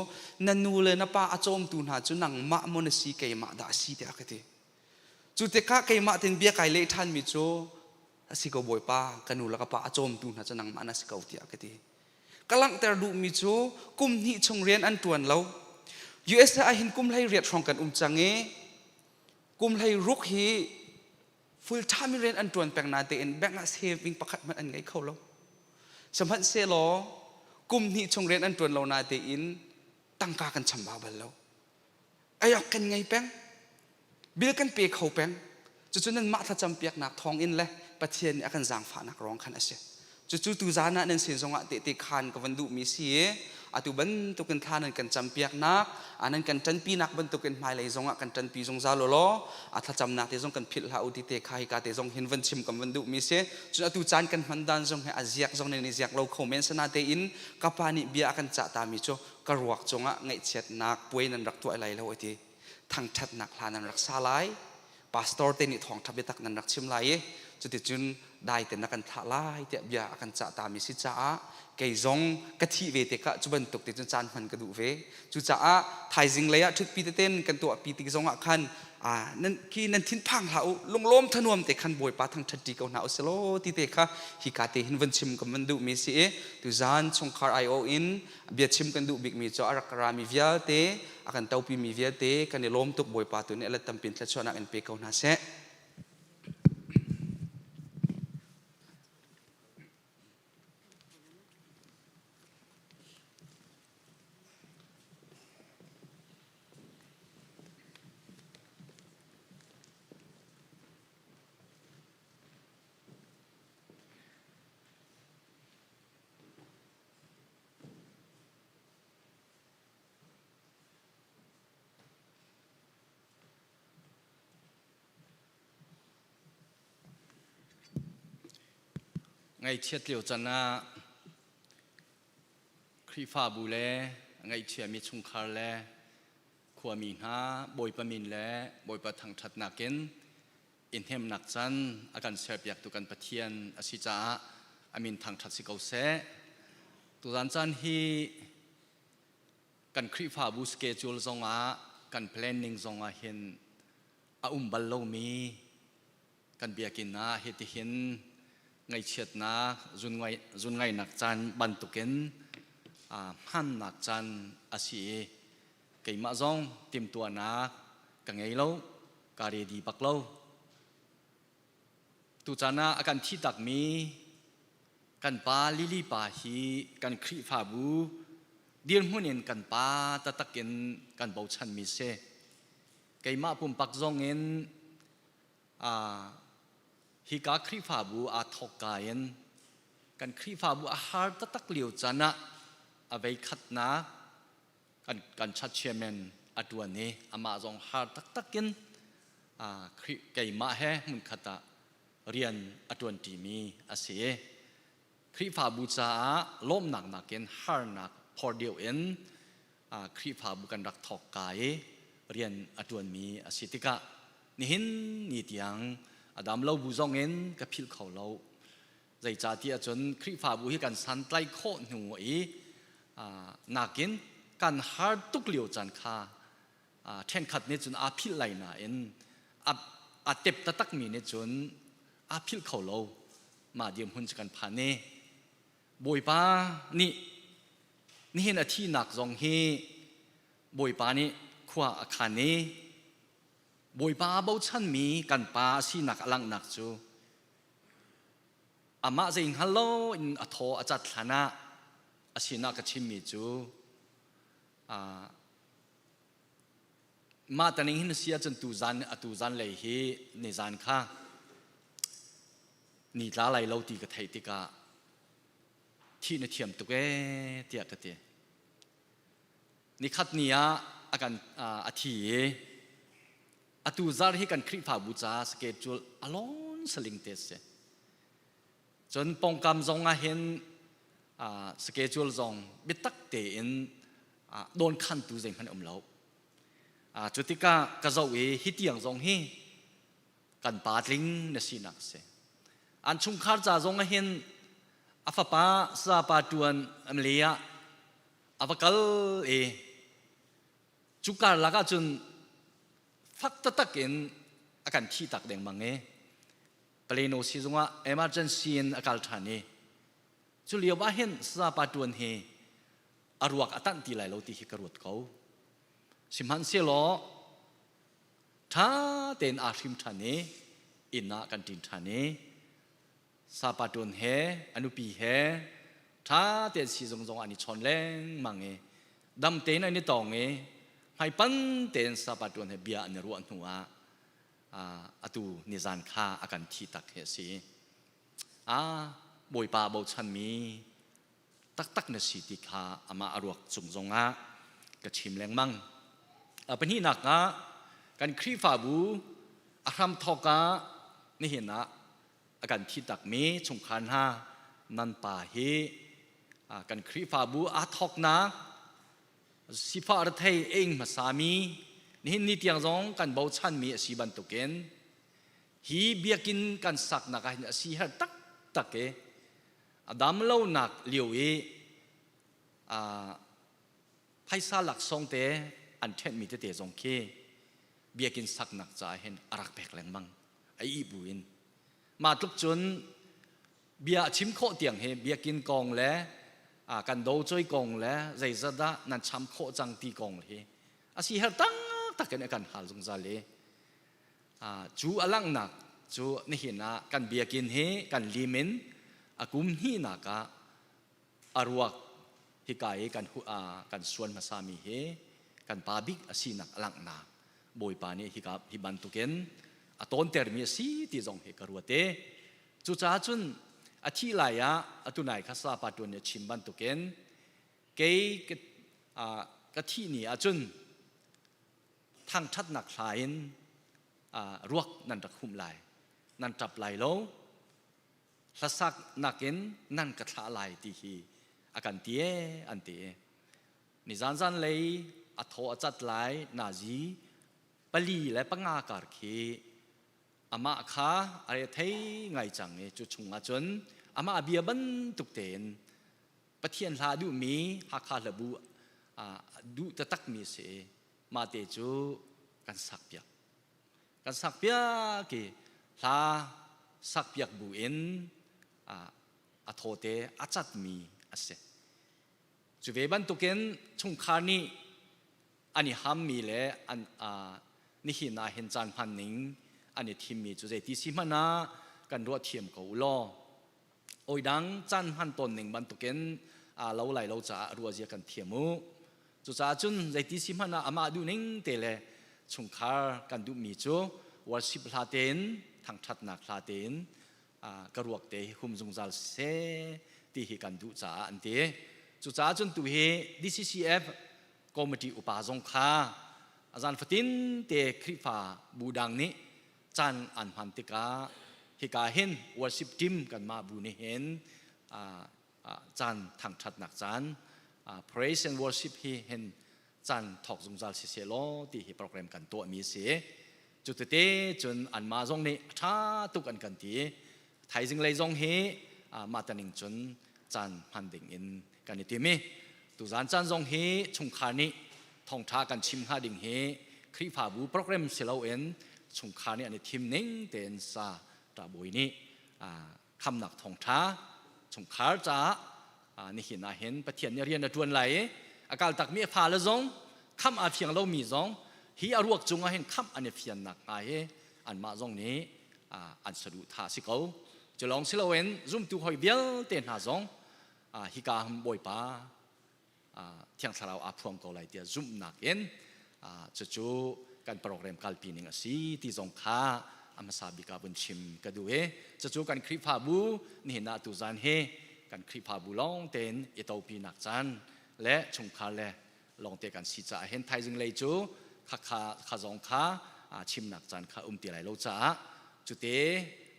นันนูเลนป้าอาจอมตูนหาจูนังมะมนสีเกย์มะดาสีเตะกติจุดเตะเกย์มะเต็นเบียไกเลทันมิจูสิกบวยป้ากันนูลักป้าอาจอมตูนหาจูนังมะนัสกาวเตะกติกำลังแต่ดูมิจูกุมนี่ชงเรียนอันตวนเราUS อาหินกุมไลเรียดรองกันจังเงกุมไลรุกฮีฟูลไทม์เรียนอันตวนแปลงนาเตนแบงก์เซฟิงประคัดมันอันไงเขาเราสมัยเซลกุมนี่ชงเรียนอันตวนเรานาเตอินตั้งกากันชำบาบัลเราไอ้ยกันไงแปงบิลกันเปียเขาแปงจุดนั้นมาถ้าจำเปียกหนักทองอินเลยปะเทียนอากันจางฝานักร้องขันเสียจุดตูจานะนั่นเสียงสงะเตะคานกับวันดุมีเสียอาตุบันตุกันทานันกันจำเปียกนักอันนั้นกันจันปีนักบันตุกันไม่เลยสงะกันจันปีสงซาโลโลอาถ้าจำนักเตะสงกันผิดละอุติเตะใครกาเตะสงเห็นวันชิมกับวันดุมีเสียจุดอาตุจานกันพันดันสงให้อาเซียกสงในนิเซียกเราคอมเมนต์สนาเตอินกับปานิเบียกันจะตามิโจกระวกจงะไงเช็ดนักป่วยนันรักตัวอะไรแล้วไอ้ที่ทางชัดนักลานันรักษาไลพาสตอร์เตนิทองทับเบตักนันรักชิมไลจุดที่จุนได้แต่นักกันท่าไล่เตะเบียกันจะตามิสิจ้าเกยจงกะทิเวเตกะจุบันตกเตจุนจานมันกระดูเวจุจ้าไทยจิงเลยอะทุกปีเต้นกันตัวปีติกจงอะคันนั่นคือนั่นทิ้งพังเหาลงล้มทนวมแต่คันบวยปาทางทัดดีเกาหนาอุสโลติเตคะฮิกาเตหินวันชิมกับมันดูมีสิตุจานชงคาร์ไอโออินเบียชิมกันดูบิกมีจ้าอารักรามีเวียเตอากันเต้าปีมีเวียเตกันล้มตุกบวยปาตัวนี้ละตั้มปินละชวนักเอ็นเปเกาหนาเสไงเชียดเหลียวจันนะครีฟ้าบูเล่ไงเชียมีชุงคาร์เล่ขวามีนาบอยปะมินเล่บอยปะทางทัดนักเก็นอินเทมนักจันอาการเสียบอยากตุกันปะเทียนอาศิจ้าอามินทางทัดสิเกาเสตุรันจันฮีกันครีฟ้าบูสเกจูลซงอากันแพลนนิ่งซงอาเห็นบัลโลมีกันเบียกินนาเฮติเห็นไงเชียดนะจุนไงนักจันบันตุกินฮันนักจันอาศัยเกี่ยมาจงติมตัวนักกังไงเล่าการีดีบักเล่าตุจานะอาการที่ตักมีกันปาลิลิปาฮีกันครีฟาบูเดียนหุ่นเงินกันปาตะตะกินกันเบาชันมิเซเกี่ยมาปุ่มปักจงเงินฮิกาครีฟาบูอาทอกกายันกันครีฟาบูอาหารตักเหลียวจานะอาไว้ขัดนะกันชัดเชมนอตัวนี้อามาจงหาตักกินครีไก่มาเฮมุนขัดเรียนอตัวที่มีอาศัยครีฟาบูจ้าล้มหนักเกินหาหนักพอเดียวเอ็นครีฟาบูกันรักทอกกายเรียนอตัวมีอาศัยติกะนี่เห็นนี่เตียงอดามเราบูจงเงินกับพิลเขาเราใจจ่าที่จนครีฟ้าบูให้กันสันไตโคหนูนักเงินกันหาตุกเหลียวจันคาแทนขัดเนี่ยจนอาพิลไหลน่ะเอ็นอาเต็บตะตักมีเนี่ยจนอาพิลเขาเรามาเดียมหุ่นจักันผ่านเนี่ยบอยป้านี่เห็นอาที่หนักจงเฮบอยป้านี่ขวาอาคารนี้บอยป้าเบาชันมีกันป้าสีหนักลังหนักจูอามาจะอิงฮัลโหลอินอัทโธอาจัดฐานะอาชีนักชิมมีจูมาแต่ในหินเสียจนตูจันเลยฮีในจันค่ะ นี่ลาไหลเราตีกระไทยติกาที่ในเทียมตุกเตียกระเตนี่ขัดเนียอาการอาทิอตูซาร์ให้กันคริฟาบูจาสเกจูลอลอนสลิงเตสจนปองกำจงเห็นสเกจูลจงบิตักเตนโดนขันตูเจงพันเราจุดที่กระเจ้าฮิตยังจงให้กันปาดลิงนสินักเสอันชุมคาร์จาจงเห็นอาฟาปาซาปาตวนอเมริกาอาฟกัลจุการลักจนฟักตะตักเองอาการที่ตักแดงมังเงเปลโนซิจงว่า emergency อาการท่านี้จุเลียวว่าเห็นซาปาตวนเฮอารวกอตันตีไหลเราตีฮิกรวดเขาสิมันเสียล้อถ้าเต็นอาชิมท่านี้อินนากันตินท่านี้ซาปาตวนเฮอนุปีเฮถ้าเต็นซิจงอันนี้ชนแรงมังเงดำเต็นอันนี้ตองเงให้ปันเต็นซาปาตวนเฮเบียอันนี้รู้อันหัวอตูนิจานข้าอาการที่ตักเฮสีบอยปาบอชันมีตักนสีติข้าอามาอารวกจุงจงกระชิมแรงมั่งเป็นที่หนักการครีฟาบูอาคำทอกนี่เห็นอาการที่ตักมีชงคันนันป่าเฮการครีฟาบูอาทอกสิฟ้าระเทยเองมาสามีนี่นิตยังจงกันบ่ชันมีสีบันตุเกนฮีเบียกินกันสักนักให้สีหตักดำเล่าหนักเหลียวไพศาลักทรงเตอันเทนมีเตจงเคเบียกินสักนักจ่ายเห็นอารักแปลกแรงบังไอ้อีบุญมาทุกจนเบียชิมโคเตียงเฮเบียกินกองและกันโดจอยกองและใจจะได้นั่นช้ำโคจังตีกองเฮสีหตักกันกันหาลงซาเลจูอลังนักจูนี่เห็นกันเบียกินเฮกันลิมินกุมฮีนักอารวกฮิกายกันส่วนมาสามีเฮกันปาบิกสีนักอลังนักบอยปานีฮิบันตุเกนต้นเตอร์มีสีที่จงเฮกรัวเตจูจ้าจุนที่ไหลตุนายข้าซาปาตุนชิมบันตุเกนเกยกที่นี่จุนทางชัดหนักหลายรวกนันตะคุมลายนันจับไหลโลละสักหนักเอ็นนันกระทะลายตีฮีอาการเตี้ยอันเตี้ยนิจานเลยอัทโอจัดไหลนาจีปลีและปังอาการเคอามาข้าอะไรเท่ไงจังเนี่ยจุดชงอาจนอามาเบียบันตุกเตนปะเทียนลาดูมีฮักคาลบูดูตะตักมีเสมาเตจูกันสักเปียกลาสักเปียกบุเอ็นอัทโอเตอาจัดมีอาเสจูเวบันตุเกนชงคานีอันนี้ฮัมมีเลยอันนี่หินาเห็นจานพันนิงอันนี้ทีมมีจูเจติสิมานากันรัวเทียมเขาล้อโอ้ยดังจานพันตนหนึ่งบันตุเกนเราไหลเราจะรัวเจียกันเทียมูจุจ้าจุนใจที่สิมันอามาดูนิ่งเตะเลยชงคาร์กันดูมีจูวอร์ชิปลาเตนทางชัดนักลาเตนกระรวกเตะหุมจงจัลเซที่ฮิกันดูจ้าอันเตะจุจ้าจุนตัวเฮ DCCF คอมมิตี้อุปาจงคาอาจารย์ฟตินเตะคริฟาบูดังนี้จันอันพันติกาฮิกาเห็นวอร์ชิปทีมกันมาบูนี่เห็นจันทางชัดนักจันpraise and worship ฮีเห็นจันทอกจงจัลเสียโลที่ฮีโปรแกรมกันตัวมีเสียจุดเตะจนอันมาจงนี้ช้าตุกันกันทีไทยจึงเลยจงเฮมาตันนิงจนจันพันดิ่งอินกันนี่ทีมีตุจันจันจงเฮชงคานี้ทองท้ากันชิมหาดิ่งเฮคริฟาบูโปรแกรมเสียโลเอ็นชงคานี้อันนี้ทีมนิ่งเตนซาตาบุยนี้คำหนักทองท้าชงคาจ้านี่เห็นเห็นปะเทียนเรียนดวนไหลอาการตักมีพาละจงคำอาเพียงเรามีจงฮีอารวกจงเห็นคำอันนี้เพียนหนักอันมาจงนี้อันสะดุดท่าสิเขาจะลองสิเราเห็นซุ่มตัวหอยเบี้ยเต้นหาจงฮิกาหบอยป้าเที่ยงสลาวอาพวงเขาไหลเดียซุ่มหนักเอ็นจะจูการโปรแกรมการปีนึงสิที่จงข้า อามาซาบิกาบุญชิมก็ดูจะจูกันคลิปพาบูนี่นาตุจานเฮกันคลิปพาบูลองเต็นเอตอปีนักจันและชงคาเลลองเตกันสิจ่าเห็นไทยจึงเลยจูข้าจงข้าชิมนักจันข้าตีไหลโลจ่าจุดเต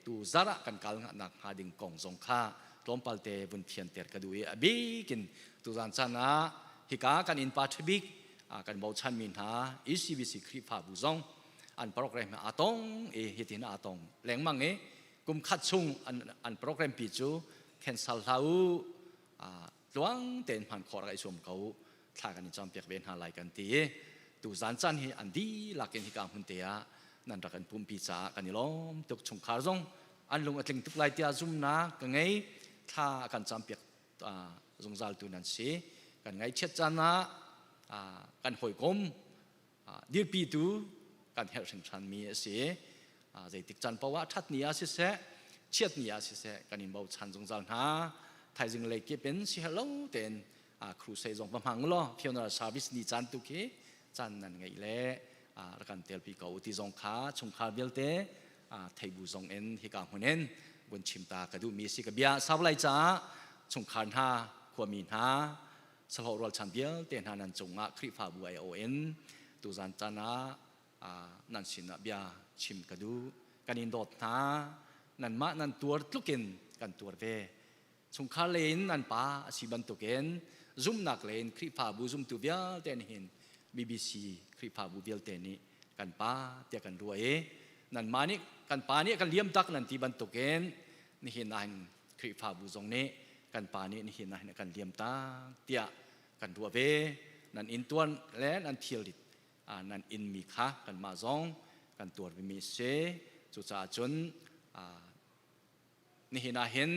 ตูซาระกันกาลนักหาดิ่งกองจงข้าล้มปัลเตบุญเทียนเตอร์ก็ดูบีกินตูจานจันนะฮิกากันอินปาทบิกกันบ่ชันมินหาECBC คลิปพาบูจงอันโปรแกรมอาตงเหตุนอาตงแหลงมังกุมขัดซุงอันโปรแกรมปีจูแคนซัลเท้าหลวงเต็นผ่านขอไรสมเขาท่ากันจอมเปียกเบนหาไหลกันตีตูจานจันเฮอันดีหลักเกณฑ์ที่กางหุ่นเตียนั่นรักกันปุ่มปีจ่ากันนี่ล้อมตุกชงคาร์จงอันลงอัดลิงตุกไลเตียซุ่มนะกันไงท่ากันจอมเปียกจงจัลตูนันสีกันไงเช็ดจานะกันหอยกลมดีปีตูกันเฮลสิงชันมีเสียใจติดจันเพราะว่าทัดนี้อาศิเสเชียดนี้อาศิเสกันอินบ่าวชันจงจัลหาไทยจึงเลยเก็บเป็นสิฮัลโหลเต็นครูเซจงประมังล้อเพียงแต่ซาบิสนี้จันตุกจันนั่นไงเล่รักันเตลปีเก่าที่จงขาชงขาเบลเตไทยบูจงเอ็นฮิกาหุนเอ็นบนชิมตากระดูมีสิกเบียสาวไลจ้าชงขาหาขวามีหาสภาวะรัลชันเบียลเต็นหานันจงคริฟาบูไอโอเอ็นตูจันจันนั่นสินะเบียชิมกระดูกันอินโดดนานั่นมานั่นตัวทุกินกันตัวเวชงคาเลนนั่นป้าสิบันตุกเอ็นซุ่มนักเลนคลิปาบูซุ่มตัวเบียเตนเห็น BBC คลิปาบูเบียเตนี่กันป้าเตียกันรวยนั่นมานี่กันป้านี่กันเลี้ยมตักนั่นที่บันตุกเอ็นนี่เห็นนั่นคลิปาบูตรงนี้กันป้านี่เห็นนั่นกันเลี้ยมตักเตียกันรวยนั่นอินตัวและนั่นเทียริดนั่นอินมีค่ากันมาจงกันตัวมีเสจุจ่าจนนี่เห็น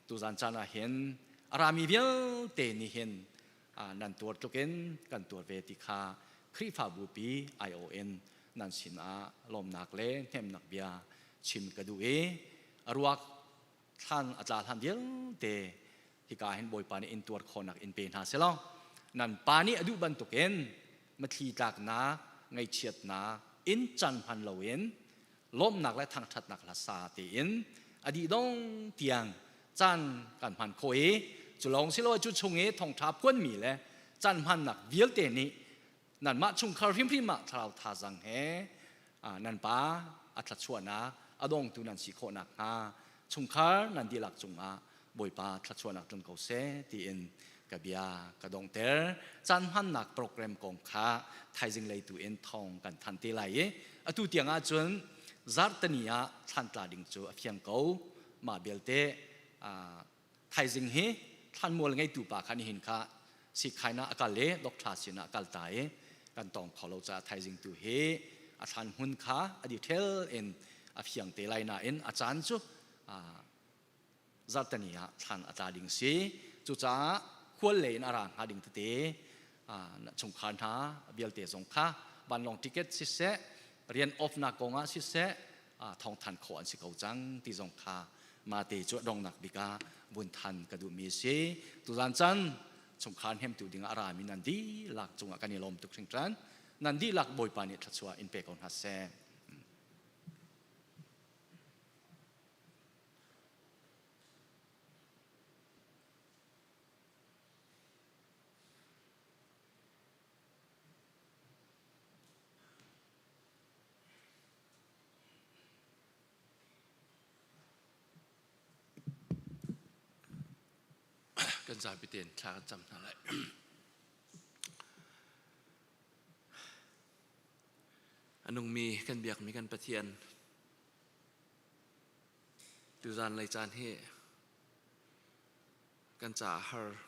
ตุจันจานะเห็นอารามีเบียเตนี่เห็นนั่นตัวตุกเอ็นกันตัวเวติค่าคริฟาบูปี ION นั่นสินะลมนักเล่เทมนักเบียชิมกระดูอรัวท่านอาจารย์ท่านเดียวเตที่กาเห็นบ่อยปานี่อินตัวคนนักอินเป็นหาเสลานั่นปานี่อดุบันตุกเอ็นมาทีจากนาไงเฉียดนาอินจันพันเลวินล้มหนักและทางทัดหนักละซาตีอินอดีตงเตียงจันกันพันโคจุลองสิโลจุชงทองทับก้นมีเลยจันพันหนักเวียลเตนี่นั่นมาชุงคาร์พิมพิมาทราวทาจังเฮนั่นป้าอัตชวนะอดงตุนันสิโคนักชุงคาร์นันดีหลักจุงบ่อยป้าอัตชวนักจนเขาเสตีอินกบยากระดงเตอร์จันพันนักโปรแกรมกองค้าไทยจึงเลยตัวเอ็นทองกันทันทีไรตุเตียงจนซาร์ตนียทันตาดิงจูเพียงเขามาเบลเตไทยจึงเฮท่านมัวไงตัวปากขันหินข้าสิขายนะอากาศเล่ดอกทาสินะอากาศตายกันต้องขอเราจะไทยจึงตัวเฮอาจารย์หุ่นข้าอดีตเทลเอ็นเพียงเตไลนาเอ็นอาจารย์จูซาร์ตนียท่านอาจารย์ดิงสีจูจ้าควรเลยนารางหาดิ่งเตะชงคานหาเบียลเตะสงค้าบันลงติเกตสิเสเรียนออฟนักกงสิเสทองทันขอนสิเขาจังที่สงค้ามาเตะจวดดงนักบิกาบุญทันกระดูมีเสตุจันจันชงคานเฮมตูดิ่งอารามินันดีหลักจงกันนิลมตุกชิงจันนันดีหลักบอยปานิทัศวะอินเปกอนฮัสเซกันจ่าพิเตียนชาจำอะไรอันนงมีกันเบียกมีกันประเทียนดูจานเลยจานเฮกันจ่าฮาร์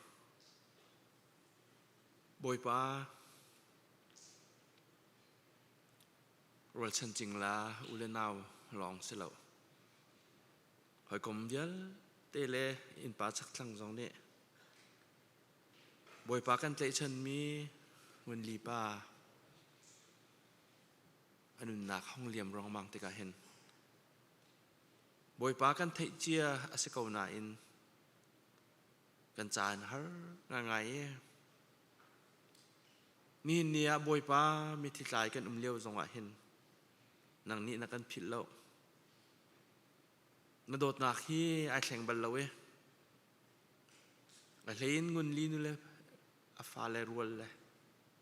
บอยป้ารัลชันจิงลาอุเลนาวลองเสลาหอยกลมเยอะเตเลอินป้าสักครั้งสองเนี่ยบอยปากันเตชันมีวันลีป้าอันนุนนักห้องเลี้ยมรองมังติกาเห็นบอยปากันเทเจียอาศัยเขาหนาอินกันจานฮะง่ายนี่เนี่ยบอยปามีที่ลายกันเลี้ยวจังหวะเห็นนังนี้นักกันผิดแล้ว na dot nak hi ai thleng bal lawe a hlein ngun li nu le a fa le rual le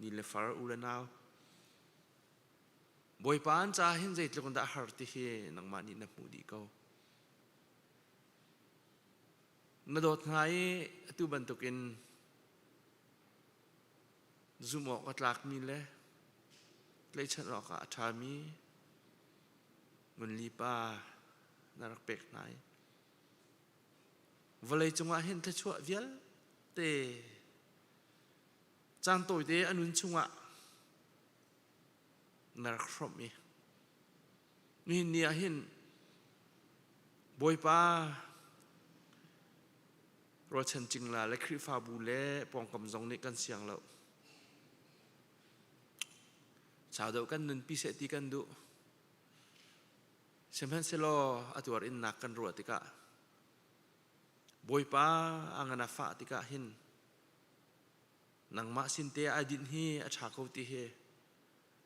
ni le far u le naw boy pan cha hin zait lu da har ti hi nang ma ni na mu di ko na dot ngai tu ban tukin zumo ka tlak mi le lấy chân rõ cả thà mi mình li pa na rak pek nai và lấy chung à hiện thế chua viết te trang tội te anun chung à na rak from mi ni nia hin boy pa rồi chân chinh là lấy khri pha bu le pong cầm dòng này căn xiang lậu chào đâu căn nын pi sẽ ti căn du xem hen selo atuar in nak kan ruat tika boy pa angana fa tika hin nang ma sin te adin hi a tha ko ti he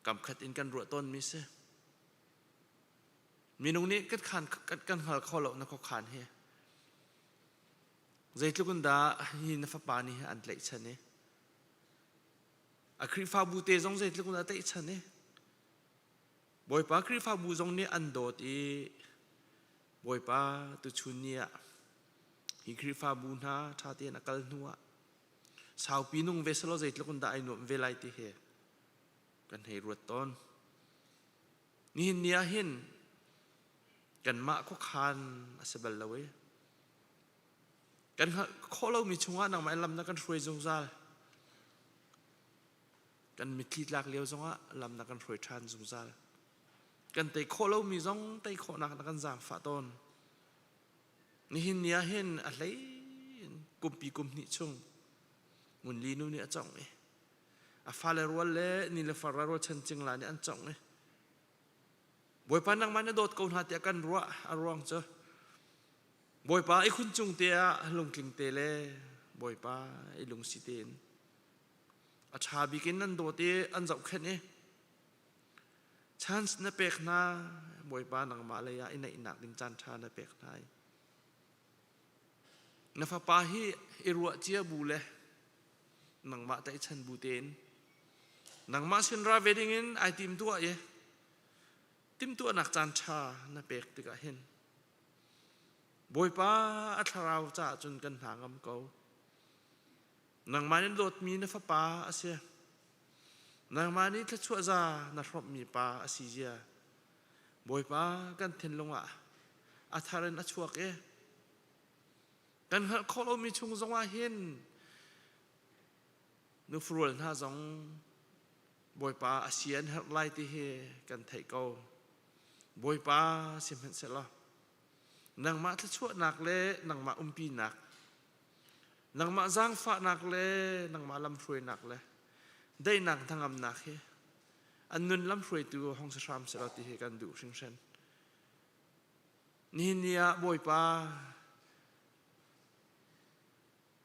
kam khat in kan ruat ton mi se minung ni kat khan kan hal kholo na ko khan he zaitlukun da hi na fa pa ni an tlei chane a khri fa bu te zong zait lu na te chane boy pa khri fa bu zong ni an dot i boy pa tu chunia hi khri fa bu na tha te na kal nuwa sau pi nung veselo zait lu da ai no velai ti he kan hei ruat ton ni nia hin kan ma ko khan asabal lawe kan kholo mi chunga nang mai lam na kan hroi zong zalกันมีที่หลักเลี้ยวซงอะลำนักกันรวยทานสงสารกันแต่โคเรามีซงแต่โคนักกันจางฝาต้นนี่เห็นเนี้ยเห็นอะไรกุมปีกุมนิชงมุนลีนูนี่จ่องเออะฟ้าเลรัวเล่นี่เลฟ้ารัวชันจิงลานี่อันจ่องเอบอยปานังมันโดดกอนหาเตียกันรัวอารวงเจอบอยปาไอคุณจงเตียลงกลิ่งเตเล่บอยปาไอลงสิเตนอาชาบิกินนั่นโดดที่อันจับแค่นี้ชันส์นเปกนาบอยปานังมาเลยอินอินักดินจันชานเปกนายนฟ้าปาฮีอิรัวเจียบูเลนังมาแต่ชันบูเตนนังมาสินราเวดิงินไอติมตัวเยติมตัวนักจันชานเปกติกะเห็นบอยปาอัทราวจ่าจนกันหางอำเกานังมานี่โดดมีนฟ้าปาอาเซียนังมานี่ถ้าชั่วซานักรบมีปาอาซีเจียบอยปากันเทนลงอ่ะอาทารันอาชัวกกันเขาเรามีชุงซงว่าเห็นนูฟรูลท่าซงบอยปาอาเซียนไล่ที่เฮกันไทยเกาบอยปาเสียมเห็นเสร็จแล้วนังมาถ้าชั่วหนักเลยนังมาปีหนักนังมาจางฟ้าหนักเลยนังมาลำรวยหนักเลยได้หนักทางอำนักเฮอันนุนลำรวยตัวห้องสามเสร็จแล้วที่เฮกันดูชิงเชนนี่เนี่ยบอยปา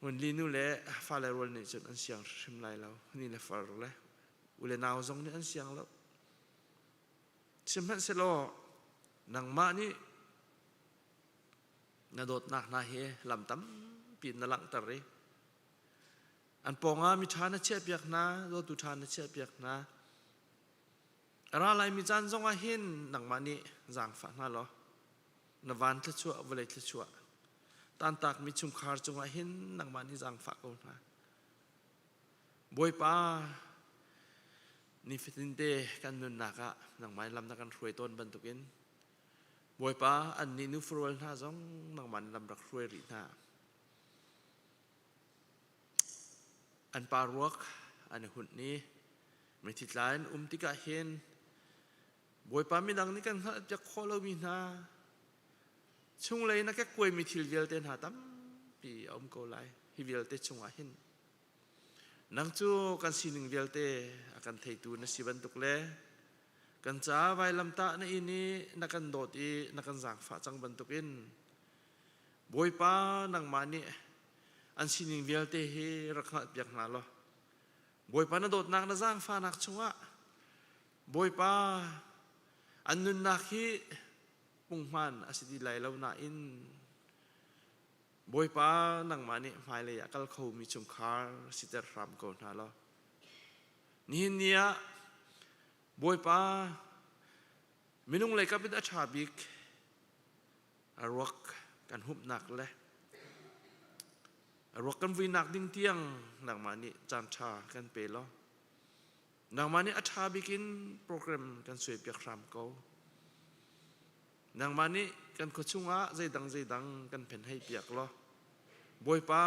วันลีนู่นแหละฟ้าเลรวนนี่จนอันเสียงชิมไล่เรานี่แหละฟ้าเลยอุเลนาวซงนี่อันเสียงแล้วชิมเห็นเสร็จแล้วนังมานี่นาโดดหนักนาเฮลำตั้มปีนนลังตะเรอันปองมีทานเชียบยักนะโดตุทานเชียบยักนะอะไรมีจานจงอาหินหนังมานี่จางฝันน่ะหรอนวันทชัวเวลทชัวตันตักมีชุมคาร์จงอาหินหนังมานี่จางฝักเอานะบอยป้านี่ฟิตินเตกันนุนนักะหนังไม้ลำนักกันรวยต้นบรรทุกินบอยป้าอันนี้นูฟรูลท่าจงหนังมันลำรักรวยรีท่าอันปารวกอันหุ่นนี้ไม่ทิดลายติกะเห็นบอยปามีดังนี้กันจะขอเรามีนาช่วงเลยนักแก่กวยมีทิลเวลเตนหาตั้มปีอมโกไลฮิเวลเตช่วงอาหินนังจูกันสิหนึ่งเวลเตอากันไทยตูนสิบันตุกเล่กันจ้าไวลำตาในอินี้นักกันโดดอีนักกันจากฝาจังบันตุกินบอยปานังมานี่อันสินิงเวลเตเฮรักหัดอยากนาลบอยปานาโดดนักนาจางฟ้านักชงะบอยปาอันนุนนักฮี ปุ่งมันอาศิดีไหลเราหน้าอินบอยป้านังมานี่หมายเลยกัลเขามีชุมคาร์สิเตอร์รำก่อนนะล้อนี่เนี่ยบอยป้ามินุงเลยกับเป็นอาชาบิกอารวกกันหุบหนักเลยอารวกกันวินักดิ้งเตียงนังมานี่จานชากันเปล้อนังมานี่อาชาบิกินโปรแกรมกันสวยเปียกรำเขานังมานี่กันขดชุ่งอะใจดังกันเพ่นให้เปียกล้อบอยป้า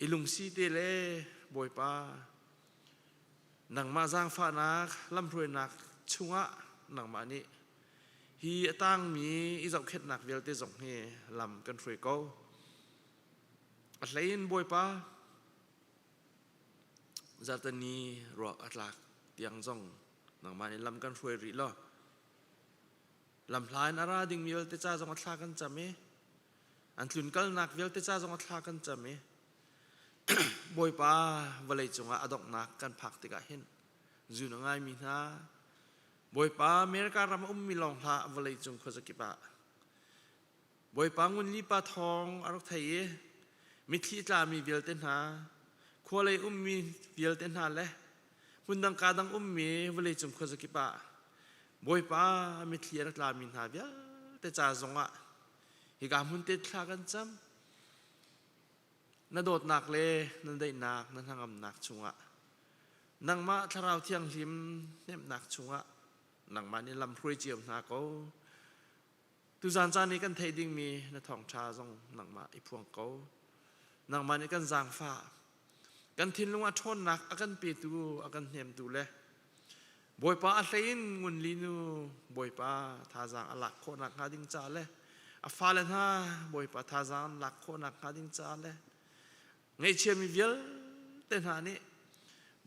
อิลุงซีเตเล่บอยป้านังมาจางฟ้านักลำรวยนักชุ่งอะนังมานี่ฮีตั้งมีอิจฉาเข็ดนักเวลเตจงเฮลำกันรวยเขาอะไรอินบอยป้าจัตนีรออัตลักเตียงจงนังมานี่ลำกันรวยรีล้อลำพลายนาราดิ่งมีเวลเตจ้าจงอัตลากันจำเมอันทุนกัลนักเวลเตจ้าจงอัตลากันจำเมบอยป้าวันเลยจงอดอกนักกันพักติกาเห็นจูนง่ายมีนาบอยป้าเมริการำมีลองพระวันเลยจงขจกิปะบอยป้างุนลีปาทองอารกไทยมิตรีตามีเวลเตนาขวเลยมีเวลเตนาเลยมุนดังกาดังมีวันเลยจงขจกิปะบอยป้ามิตรีรักลามินหาเวลเตจ้าจงฮิกามุนเตทลากันจำนั่นโดดหนักเลยนั่นได้หนักนั่นทางอำนักชุงะนังมาทาราวเที่ยงหิมเนี่ยหนักชุงะนังมานี่ลำพวยเจียมนาเขาตุจานจานี้กันเทดิ้งมีนทองชาจงนังมาไอพวงเขานังมานี่กันจางฟ้ากันทิ้งลงมาชนหนักอากันปีตูอากันเหียมตูเลยบอยป้าอะไรอินงุนลีนูบอยป้าทาจางอลักโคนักหาดิ้งจ่าเลยอาฟ้าเลนฮะบอยป้าทาจางหลักโคนักหาดิ้งจ่าเลยไงเชื่อมีเวลเต้นหานี่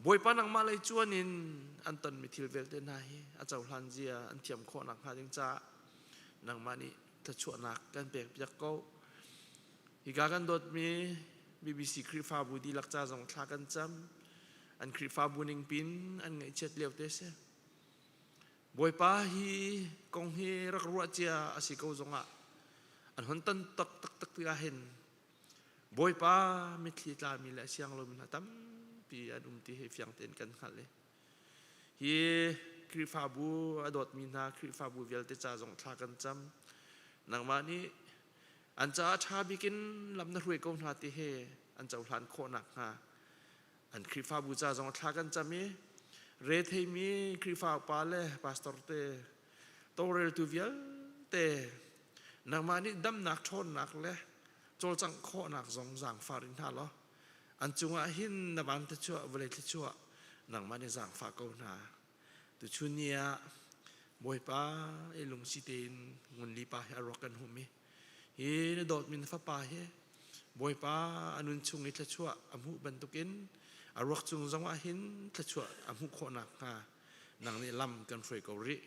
บอยป้านังมาเลยจวนินอันตันมีทิลเวลเต้นหาฮีอาเจ้าฮันเจียอันเทียมโคนักหาดิ้งจ่านังมานี่ถ้าชวนนักกันเปียกเปียกเขาฮิกากันโดดมีBBC คริฟาบูดีลักจ้าจงทากันจำอันคริฟาบูนิงปินอันไงเช็ดเลี้ยวเตสบอยป้าฮีกงฮีรักรัวเจียอาศิเขาจงอ่ะอันหันตันตักตีอาเห็นบอยป้ามิตรตามีและเสียงลมนะตั้มปีอันที่ให้ฟังเต้นกันขันเลยฮีคริฟาบูอดอดมีนาคริฟาบูเวลเตจ้าจงทากันจำนังมานี่อันจะชาบิกินลำนักรวยกงนาติเฮอันจะหลานโคนักฮะอันคริฟาบูจ้าจงทากันจำมีเรทให้มีคริฟาปาเลพาสตอร์เตโตเรลตูเวลเตนังมานี่ดำนักชนนักเลยโจลจังโคนักจงจางฟารินท่าล้ออันจุงอาหินนบันตะชัวเวลตะชัวนังมานี่จางฟาเกานาตุชุนียบอยป้าไอลุงสิเตนงุนลีป้าอารกันหุมิเฮนโดดมินฟ้าป้าเฮบอยป้าอนุนชุงอิตะชัวอมุบันตุกินอารวกจุงจังว่าหินตะชัวอมุโคนักฮะนังนี่ลำกันเฟรกอริ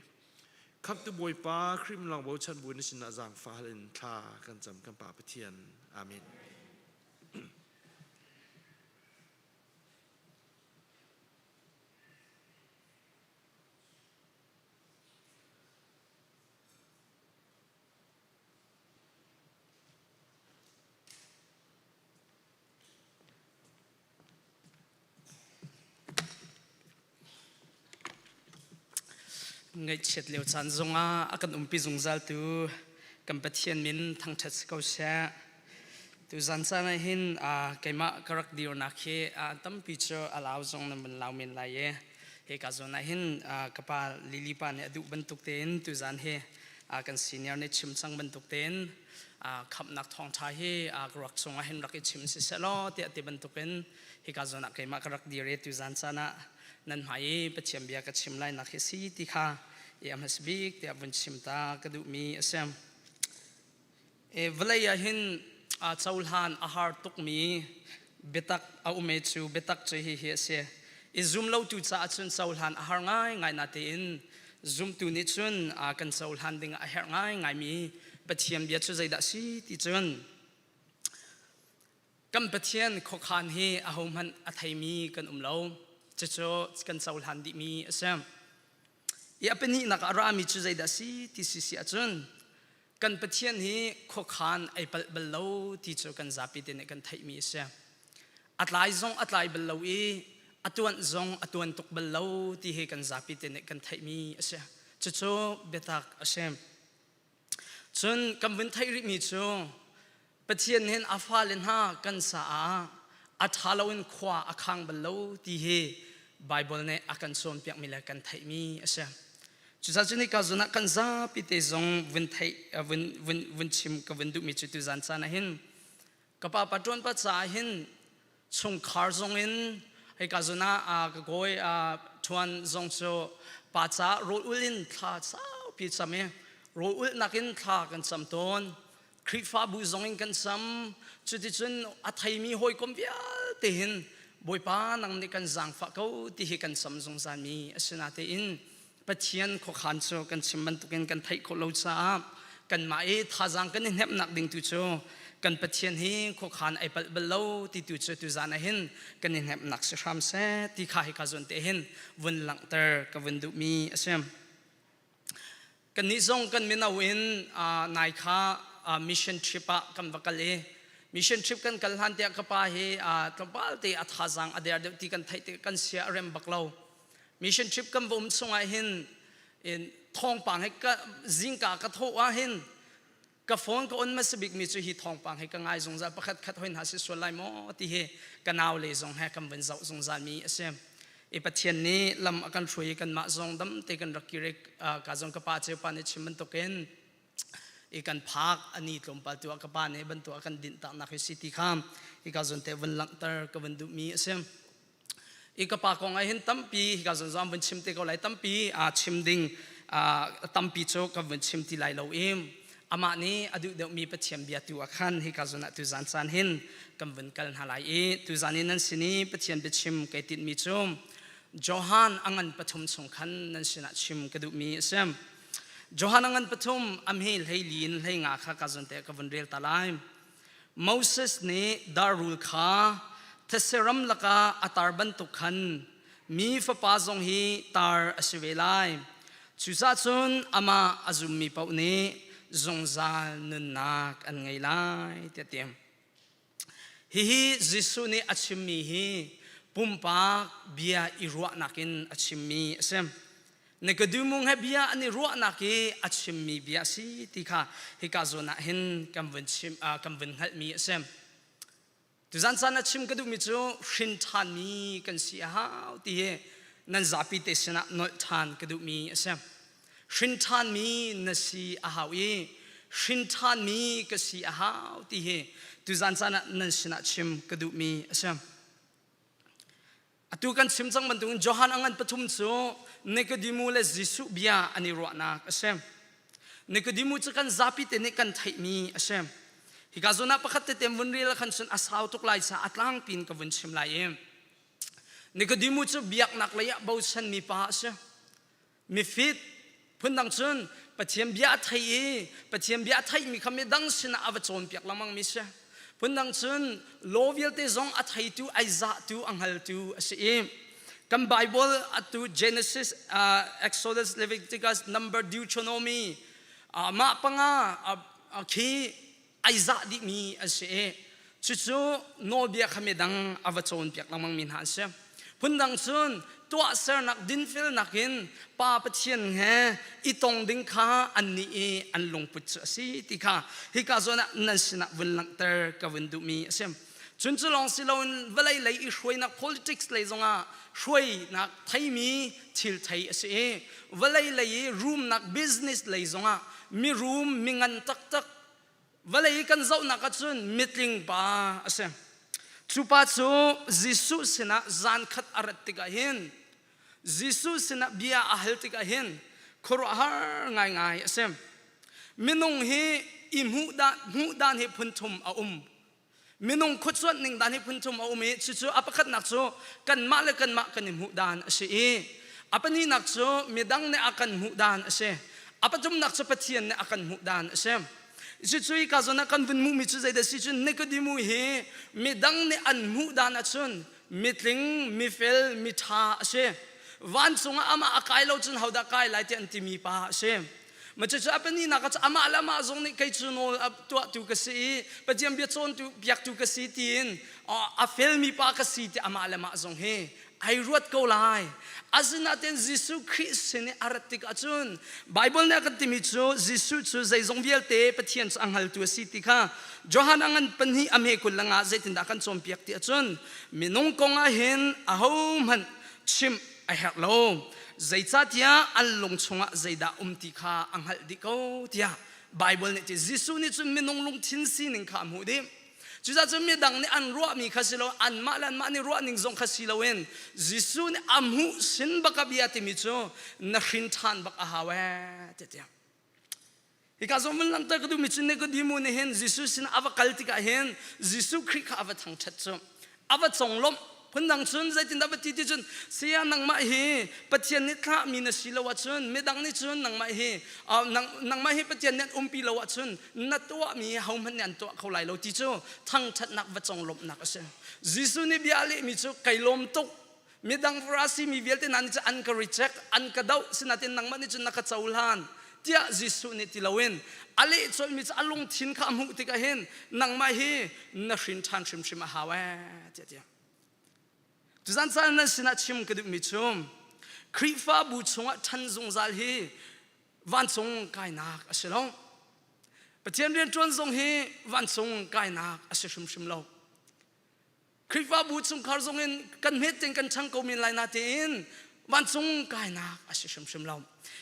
ขับตัวบอยป้าคริมลองบอชันบุญสินาจางฟ้าเลนทากันจำกันป่าปเทียนอาเมนไงเช็ดเลี้ยวจันจงอากันปีจงจัลตูกันปะเทียนมินทั้งชัดสกาวเสียตูจันจานหินไก่มากรักเดียวนักเฮตั้มปีเจออาลาวจงนั้นมันลาวมินลายเฮกาจนหินกับปาลิลิปาเนี่ยดูบรรทุกเต็นตูจันเฮกันซีเนียร์เนี่ยชิมสังบรรทุกเต็นขับนักท่องชายเฮกรักจงหินรักชิมสิเสลอเตะบรรทุกเป็นเฮกาจนไก่มากรักเดียวตูจันจานะนั่นหมายปะเชียมเบียกับชิมไลนักสีติค่ะอัมฮัสบิกที่บุญชิมตากระดูมีเสมเวลาเห็นเจ้าหลานอาหารตุกมีเบตักเอาเมจูเบตักจะเฮียเสียซุ่มเล่าตุจ่าจนเจ้าหลานอาหารง่ายนาทีอินซุ่มตุนิจนกันเจ้าหลานดึงอาหารง่ายมีปะเชียมเบียจะใจดัชสีติจนกันปะเชียนขคานเฮอาหมันอัฐมีกันเล่าจะกันเจ้าหลานดิมีเสม อีเป็นนี่นักอารามีจุดใจดาสีที่สิเสียจนกันปะเทียนฮีขอขานไอเบลลูที่จูกันจับปีเตนกันไทยมีเสียอัตไลซงอัตไลเบลลูอีอัตวันซงอัตวันตุกเบลลูที่เฮกันจับปีเตนกันไทยมีเสียจูเบตักเสียจนกันวันไทยริมีจูปะเทียนเห็นอาฟาเลนฮากันสาอัตฮาลวินขวาอักขังเบลลูที่เฮไบเบิลเนี่ยอากันส่วนเปียกมิลกันไทยมีเสียจุดสัจนี้ก็จะนักกันซาพิเตจงวินไทยวินชิมกับวินดุมิจุดจันทร์นะเห็นกับป้าปัจจุบันปัจจัยเห็นชงคาร์จงเห็นให้ก็จะนักก็ก้อยทวนจงโซปัจจัยโรอุลินท่าสาวพิจารณาโรอุลนักเห็นท่ากันสามต้นคริฟ้าบุจงเห็นกันสามจุดที่จุนอัฐยมีหอยกลมเบียเตเห็นบอยป้านังในกันจังฟ้าเขาที่เห็นกันสามจงสามีสนาเตอินปะเทียนขอขันโซกันชิมบันตุกันกันไทยขอเราซากันมาท่าจังกันเห็นนักดิ่งตุโซกันปะเทียนเฮขอขันไอเบลลูที่ตุโซตุจานเห็นกันเห็นนักสรามเซที่ข้าให้กาจนเตเห็นวันหลังเตอร์กับวันดุมีเสียมกันนิจงกันมีนาวินนายข้ามิชชั่นทริปกันวักเลมิชชั่นทริปกันกันหันเตียกป้าเฮตบาลเตะท่าจังอเดียร์ที่กันไทยกันเสียเริ่มบักเรามิชชั่นทริปกันบ่มส่งให้เห็นทองปังให้ก็จิงกากระทว่าเห็นกับฝนก็อนมาสบิกมีจุฮีทองปังให้ก็ง่ายสงสารประคัดขัดหินหาสิส่วนไรมอที่เฮกันเอาเลยสงให้กันเป็นเจ้าสงสารมีเสียอีปะเทียนนี้ลำกันช่วยกันมาสงดำเตกันรักกิริกกาจงกระปาเจ้าปานิชิมันตกเองอีกันพักอันนี้ลมปัลตัวกระปาเนี่ยบรรทุกกันดินตากนักสิทธิข้ามอีกาจนเทวันหลังเตอร์กับวันดุมีเสียอีกปากของไอเห็นตั้มปีก็จะจำวันชิมเตก็ไหลตั้มปีชิมดิ่งตั้มปีโจกับวันชิมที่ไหลเราเองอามานี้อดุเดมีปะเทียมเบียตัวขันให้ก็จะนักตุจันสันเห็นกับวันกันหาไหลตุจันนี้นั่นสินี้ปะเทียมเบียชิมไก่ติดมีโจโจฮันอังันปฐมสงขันนั่นสินักชิมกระดูมีเสมโจฮันอังันปฐมอัมเฮลให้ลีนให้งาข้าก็จะเตกับวันเรียลตาไลโมเสสนี้ดารุลข้าทศรัมลักาอัตารบันตุขันมีฟ้าปาจงฮีตาร์อสิเวลัยชุดจุนอามาอาจุมมีปาวนี้จงจานนุนนักอันไงไลเตียเตียมฮิจิสุนีอัชิมีฮีปุ่มปากเบียอิรัวนักินอัชิมีเสมในกระดูมุงให้เบียอันนี้รัวนักอัชิมีเบียสิที่ข้าฮิกาโซนักเห็นกำวันชิมกำวันหัดมีเสมตุจันสันชิมกระดูมิจูชินทานมีกันเสียหาวที่เฮนั่นจับปีเตชนะนอทานกระดูมีเสมชินทานมีนั่นสีอาหาวชินทานมีกันเสียหาวที่เฮตุจันสันนั่นชนะชิมกระดูมีเสมตุกันชิมจังมันตุนโจฮันอังันปฐุมโซเนกดิมูเลจิสุเบียอันนี้รัวนักเสมเนกดิมูจะกันจับปีเตเนกันไทยมีเสมฮิกาโซนักประคัตเต็มวันเรียลขันสุนอาสาวตุกไลซาอัตลังปินกับวันชิมไลเอ็มนี่ก็ดีมุจะเบียกนักเลยบ่าวฉันมีป้าเสียมีฟิตพุ่นดังสุนปะเทียมเบียไทยปะเทียมเบียไทยมีคำดังสินะอวจนเปียกละมังมีเสียพุ่นดังสุนโลวิลเตจงอัไทยตูไอซาตูอังฮัลตูเสียกันไบเบิลอัตู Genesis Exodus Leviticus Number Deuteronomy มาปังคีไอซาดิมีเสียจู่ๆโนเบียคำดังอวจนเปียกละมังมินหาเสียพุ่นดังสุนตัวเสนักดินฟิลนักอินป้าปะเทียนแฮอีตงดิ้งข้าอันนี้อันลงปุจสีติข้าฮิกาโซนะนั่นสินะวันหลังเตอร์กับวันดุมีเสียมจุนจุลองสิเราเวลาเลยอีช่วยนัก politics เลยจงอ่ะช่วยนักไทยมีทิลไทยเสียเวลาเลยรูมนัก business เลยจงอ่ะมีรูมมีเงินตักเวลากันเจ้านักจุนมิตริงป้าเสียชุบจูจิสุสินะจานขัดอารัตติกาหินจิสุสินะเบียอาเฮลติกาหินครัวหาง่ายเสมมินงฮีอิมหูดานฮีพุนทุมอามินงขุดส่วนหนึ่งดานฮีพุนทุมอาจู่ๆอัปคัดนักจูกันมาเลกันอิมหูดานเสียอัปนี้นักจูมีดังเนอากันหูดานเสียอัปจุมนักจูปะเทียนเนอากันหูดานเสียจู่ๆก็จะนักการวินมุมิจุใจเดสิจุนเนกดิมูเฮมีดังเนอันมุดานะจุนมีทริงมีเฟลมีท่าเช วันสงอามาอากายเราจนหาดากายไล่เตียนติมีป้าเช่มันจะเป็นนี่นักจะอามาละมาจงนี่ใครชนตัวตุกสีปัจจัยเบียดชนตุเบียกตุกสีตีนอาเฟลมีป้ากสีที่อามาละมาจงเฮไอรวดก็ไล่อาศัยนั่นเองยิสุคริสต์เนี่ยอารัติกาจุนไบเบิลเนี่ยก็ติมิจูยิสุจูใจจงเบียลเตปะเทียนสังหัลตัวสิติค่ะจอหันอันเป็นที่อเมริกุลงาใจตินดากันจมเปียกเตียจุนมินงกงอาเห็นอาหูมันชิมไอหักโลใจจัดยาอันลงชงะใจดาติค่ะอังหัลดิโกเตียไบเบิลเนี่ยที่ยิสุนี่จุนมินงลงทิ้งสิหนึ่งคำหูดิจุดจะมีดังนี้อันรัวมีข้าศิลาอันมาลันมานี่รัวนิ่งจงข้าศิลาเวนยิสุนี่อัมหูสินบักบิอาติมิโจนักหินทานบักอาฮาวเตเตียอีกาจงมันลังตะกดูมิจุนเนกดีมูนี่เห็นยิสุสินอวกัลติกาเห็นยิสุคริกอวทังชัดโจอวจงลมพันดังชนใจตินดับติจุนเสียนังมาเฮปัจเจนิทามีนศิลาวชนไม่ดังนี่ชนนังมาเฮนังมาเฮปัจเจนิทปีลาวชนนัตัวมีเฮามันยันตัวเขาไหลเราติจูทั้งชัดนักวจงลมนักเสียยิสุนี่บิอาลีมิจูไก่ลมตุกมีดังฟราซีมีเวลตินันจะอันกรีเช็คอันกระดาสินาตินนังมันนี่จุนนักเจ้าลันเดียยิสุนี่ติลาเวนอะไรจนมีจะอารมณ์ทิ้งข้ามหุติกาเห็นนังมาเฮนักชินทันชิมหาวเดียทุกท่านทราบนั้นสินะชิมกระดูกมิชุมคริฟ้าบูชงทันจงจัลฮีวันจงกายนักอาศัยเราประเทศเรียนจวนจงฮีวันจงกายนักอาศัยชิมเราคริฟ้าบูชงคาร์จงเห็นกันเม็ดเต็งกันช่างกูมีลายนาเตนวันจงกายนักอาศัยชิมเรา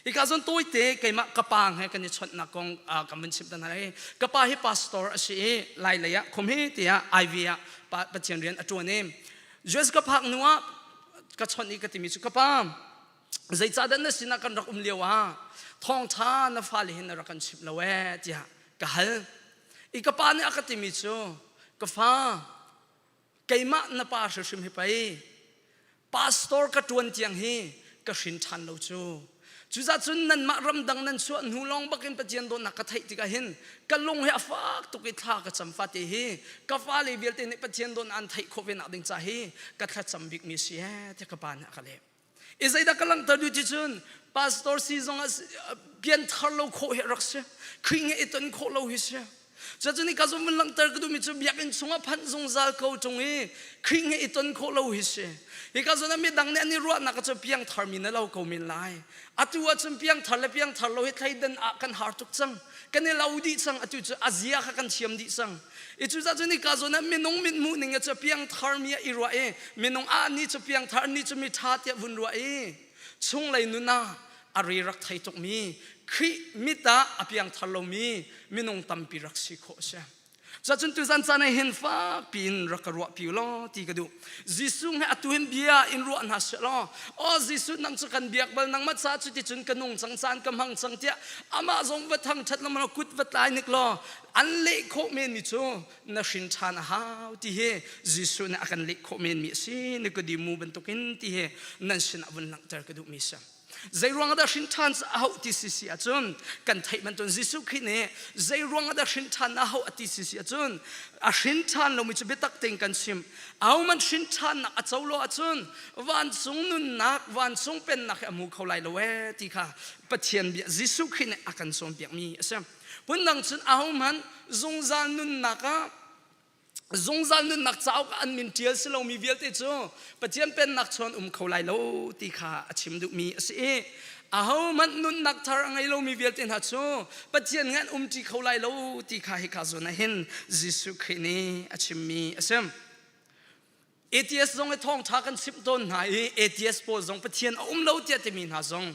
อีกการส่วนตัวเตะไก่มากระปังให้กันชดนักกองกำมันชิมตันอะไรกระปังให้พาสตอร์อาศัยลายเลยะคมให้เตะไอวีอะประเทศเรียนอัจฉริยะจสกับพักนัวกับชนอีกติมิสุกับปามใจจัดนั้นสินักรักเลียวทองท่านฟ้าลิหินรักกันชิบละเวทียกะฮัลอีกปานี่อักติมิสุกับฟ้าไก่มะนป้าชิมให้ไปพาสตอร์กับจวนเจียงฮีกับชินทันเราจูจุดจุดนั้นมารำดังนั้นส่วนหูลองบักินปัจจัยโดนนักไทยที่กันเห็นกันลงให้ฟ้าตุกิท่ากับจำฟ้าที่ฮีกับฟ้าเลยเวลที่ในปัจจัยโดนอันไทยโควิดนักดิ่งใจฮีกับทัดจำบิกมีเสียที่กับปานนักเลยอิสระดักลังตัดดูจิจุนพาสตอร์ซีซงเปลี่ยนทาร์โลโคเฮรักเสียคิงเอตันโคโลฮิเสียจะจุดนี้ก็จะมันลังตัดก็ดูมิจุบิอากินสงฆ์พันสงฆ์เขาจงเอคิงเอตันโคโลฮิเสียอีกการส่วนนั้นมีดังนี้รัวนักจะเพียงทาร์มินเราเขามินไลอัตุว่าจะเพียงทาร์เลเพียงทาร์โลหิตไทยดันกันหาทุกจังกันเนี่ยเราดีจังอัตุจะอาเซียกันเชียมดีจังอีจุดนั้นนี่การส่วนนั้นมีน้องมินมูนึงจะเพียงทาร์มีอิรัวมีน้องอันนี้จะเพียงทาร์นี่จะมีท่าเทียบวุ่นรัวช่วงไรนุนาอารีรักไทยตกมีขีมิตาอเพียงทาร์โลมีน้องตั้มปีรักสิโคเชจะจนตุจันทร์ในเห็นฟ้าปีนรักรัวผิวล้อตีกระดูจิสุงให้อตุเห็นเบียอินรัวนัสล้อจิสุนังจะกันเบียกบลนังมัดซาจุดที่จนกันนงสังสารกำหังสังเทียอามาทรงวัดทางชัดละมันกุดวัดลายนิกล้ออันเล็กโคเมนมิโซนักชินชานะฮาวที่เฮจิสุนักกันเล็กโคเมนมิสินึกดีมูเป็นตุกินที่เฮนั่นชินอวันนักเตอร์กระดูมิซาใจรวงอาชินทันอาหูติสิสิอาจุนกันไทยมันจนจิสุขินเอใจรวงอาชินทันอาหูติสิสิอาจุนอาชินทันเราไม่จะเบตักเต็งกันชิมเอามันชินทันนักอาเจ้าโลอาจุนวันสงนุนนักวันสงเป็นนักอามูเขาไล่ละเวที่ค่ะปัจเจียนเบียจิสุขินอากันสมเบียมีใช่พุ่นดังจุนเอามันสงจานุนนักจงจันนุนนักเจ้าอันมินเทียสเรามีเวลติจูปัจจัยเป็นนักชนเขาไล่เราตีขาชิมดุมีเสียเอามันนุนนักทารังไงเรามีเวลติหัดจูปัจจัยงั้นที่เขาไล่เราตีขาให้ข้าส่วนเห็นจิสุครินีชิมมีเสียATS จงให้ท่องทักกัน10 ต้นหาย ATS โพจงปัจจัยเราเทียติมีหาจง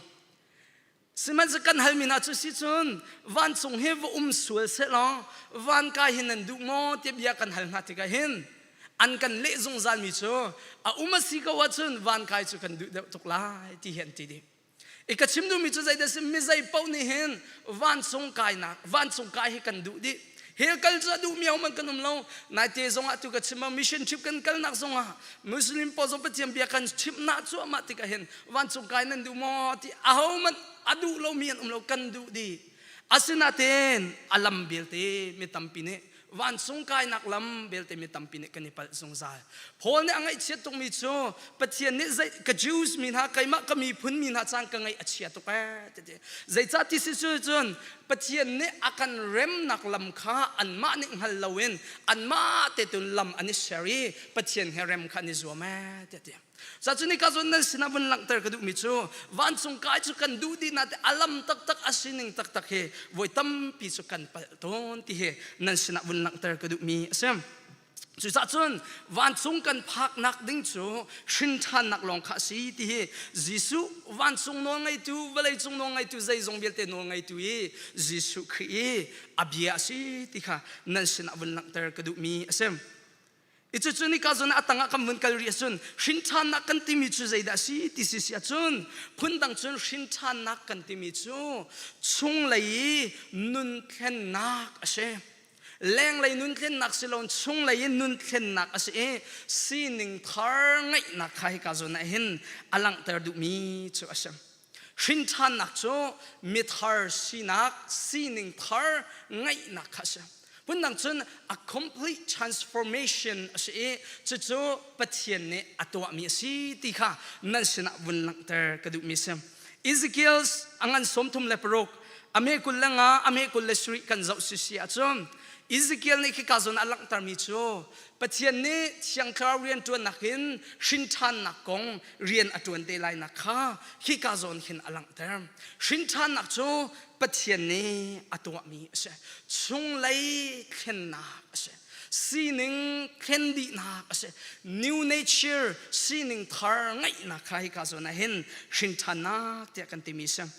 สิมันจะกันให้มีนาจุสิจุนวันส่งให้ว่าสวยเสร็จแล้ววันกายเห็นนั่นดูมอเทียบยากันให้นาติกาเห็นอันกันเละจงจานมิโซมาสิกว่าจุนวันกายจุกันดูตุกลายที่เห็นที่ดีอีกชิมดูมิโซใจเดสิมิใจเป้านี่เห็นวันส่งกายนักวันส่งกายให้กันดูดิเฮกัลจะดูมีเอามันกันนุ่มเรานายเตจงอาตุกัชิมมิชชั่นชิปกันกัลนักจงอามุสลิมพอจงไปเทียมเบียกันชิปนักจัวมาติกาเห็นวันส่งกายนั่นดูมอที่มันอดูเรามีอันเรากันดูดีอาศินาเตนอัลลัมเบลเตมิตัมปิเน วันสงกายนักลำเบลเตมิตัมปินกันนิปัลสงสารพอเนี่ยไงเชียตุงมิโซปะเทียนเนี่ยใจกระจูสมินหาไก่มะก็มีพุนมินหาจางกันไงเชียตุกใจจัดที่สิสุจนปะเทียนเนี่ยอาการเร็มนักลำข้าอันมาเนี่ยฮัลโลเวนอันมาเตตุนลำอันนี้เชอรี่ปะเทียนเฮเร็มขันนิจัวแม่เตสัจจุนี่ก็ส่วนนั้นสินะวันหลังเตอร์กระดูกมิโซวันสงกายสุกันดูดีนะแต่อารมณ์ตักอาศินิงตักเฮวัยตั้มปีสุกันปะต้นที่เฮนั่นสินะวันหลังเตอร์กระดูกมีเสมสุดสัจจุนวันสงกันพักนักดิ้งโซชินทันนักลองข้าสีที่เฮจิสุวันสงนองไงตูเวลัยสงนองไงตูใจสงเบลเตนองไงตูเฮจิสุครีอับยาสีที่ค่ะนั่นสินะวันหลังเตอร์กระดูกมีเสมitu cuni kazon atanga kamun kalriasun shintan nak kan timichu zaida si tisisia chun phundang chun shintan nak kan timichu chung lei nun khen nak ase leng lei nun khen nak silon chung lei nun khen nak ase sining thar ngai nak khai kazon hin alang ter du mi chu asam shintan nak chu mithar sinak sining thar ngai nak asam punang chun a complete transformation ase chu pathian ne atwa mi si ti kha nan sina bunlang ter kadu mi sem Ezekiel's angan somthum leprok ame kullanga ame kullesri kan zau si achon Ezekiel ne ki kazon alang tar mi chu pathian ne chiang klarian tu nakin shintan nakong rian atun te lai nakha ki kazon hin alang ter shintan nak chu pathian ne atwa mi ase chung lei khen na ase sining kendi na ase new nature sining thar ngai na khai ka zo na hin shintan na te kan ti mi sam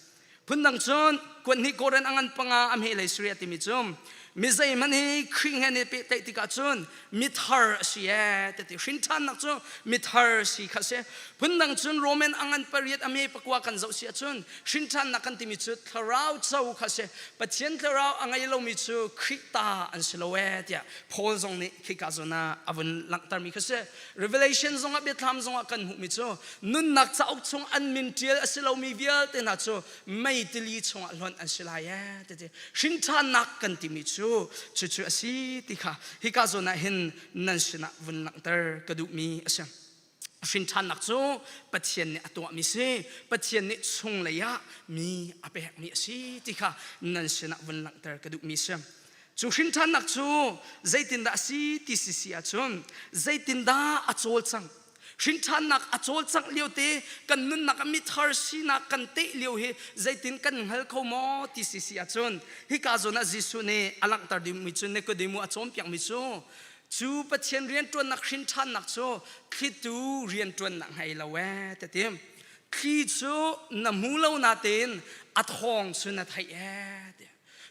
phundang chon kon ni koran angan panga am he lai sri ati mi chum mizai mani khring hene pe te ti ka chon mithar sia te ti shintan nak chu mithar si khase phundang chun roman angan pariat ame pakwa kan zau sia chun shintan nak kan ti mi chu tharau chau khase pathian tharau angai lo mi chu khita an silowe tia phol zong ni khika zona avun langtar mi khase revelation zong a betham zong kan hu mi chu nun nak chau chung an min tiel asilo mi vial te na chu mai tili chung lon an silaya te shintan nak kan ti mi chu chu asi tikha hika zona hin nan sina vun langtar kadu mi asam shintan nak chu pathian ne atwa mi se pathian ne chung leya mi ape mi asi tikha nan sina vun langtar kadu mi sam chu shintan nak chu zaitin da si ti si sia chun zaitin da achol chang shintan nak achol chang liote kan nun nak mi thar si na kan te lio he zaitin kan hal kho mo ti si sia chun hi ka zona jisu ne alang tar di mi chun ne ko demu achom piang mi chu chu pathian rian tuan nak shintan nak chu khitu rian tuan nak hai lawe te tem khi chu na mu lo na ten athong chu na thai e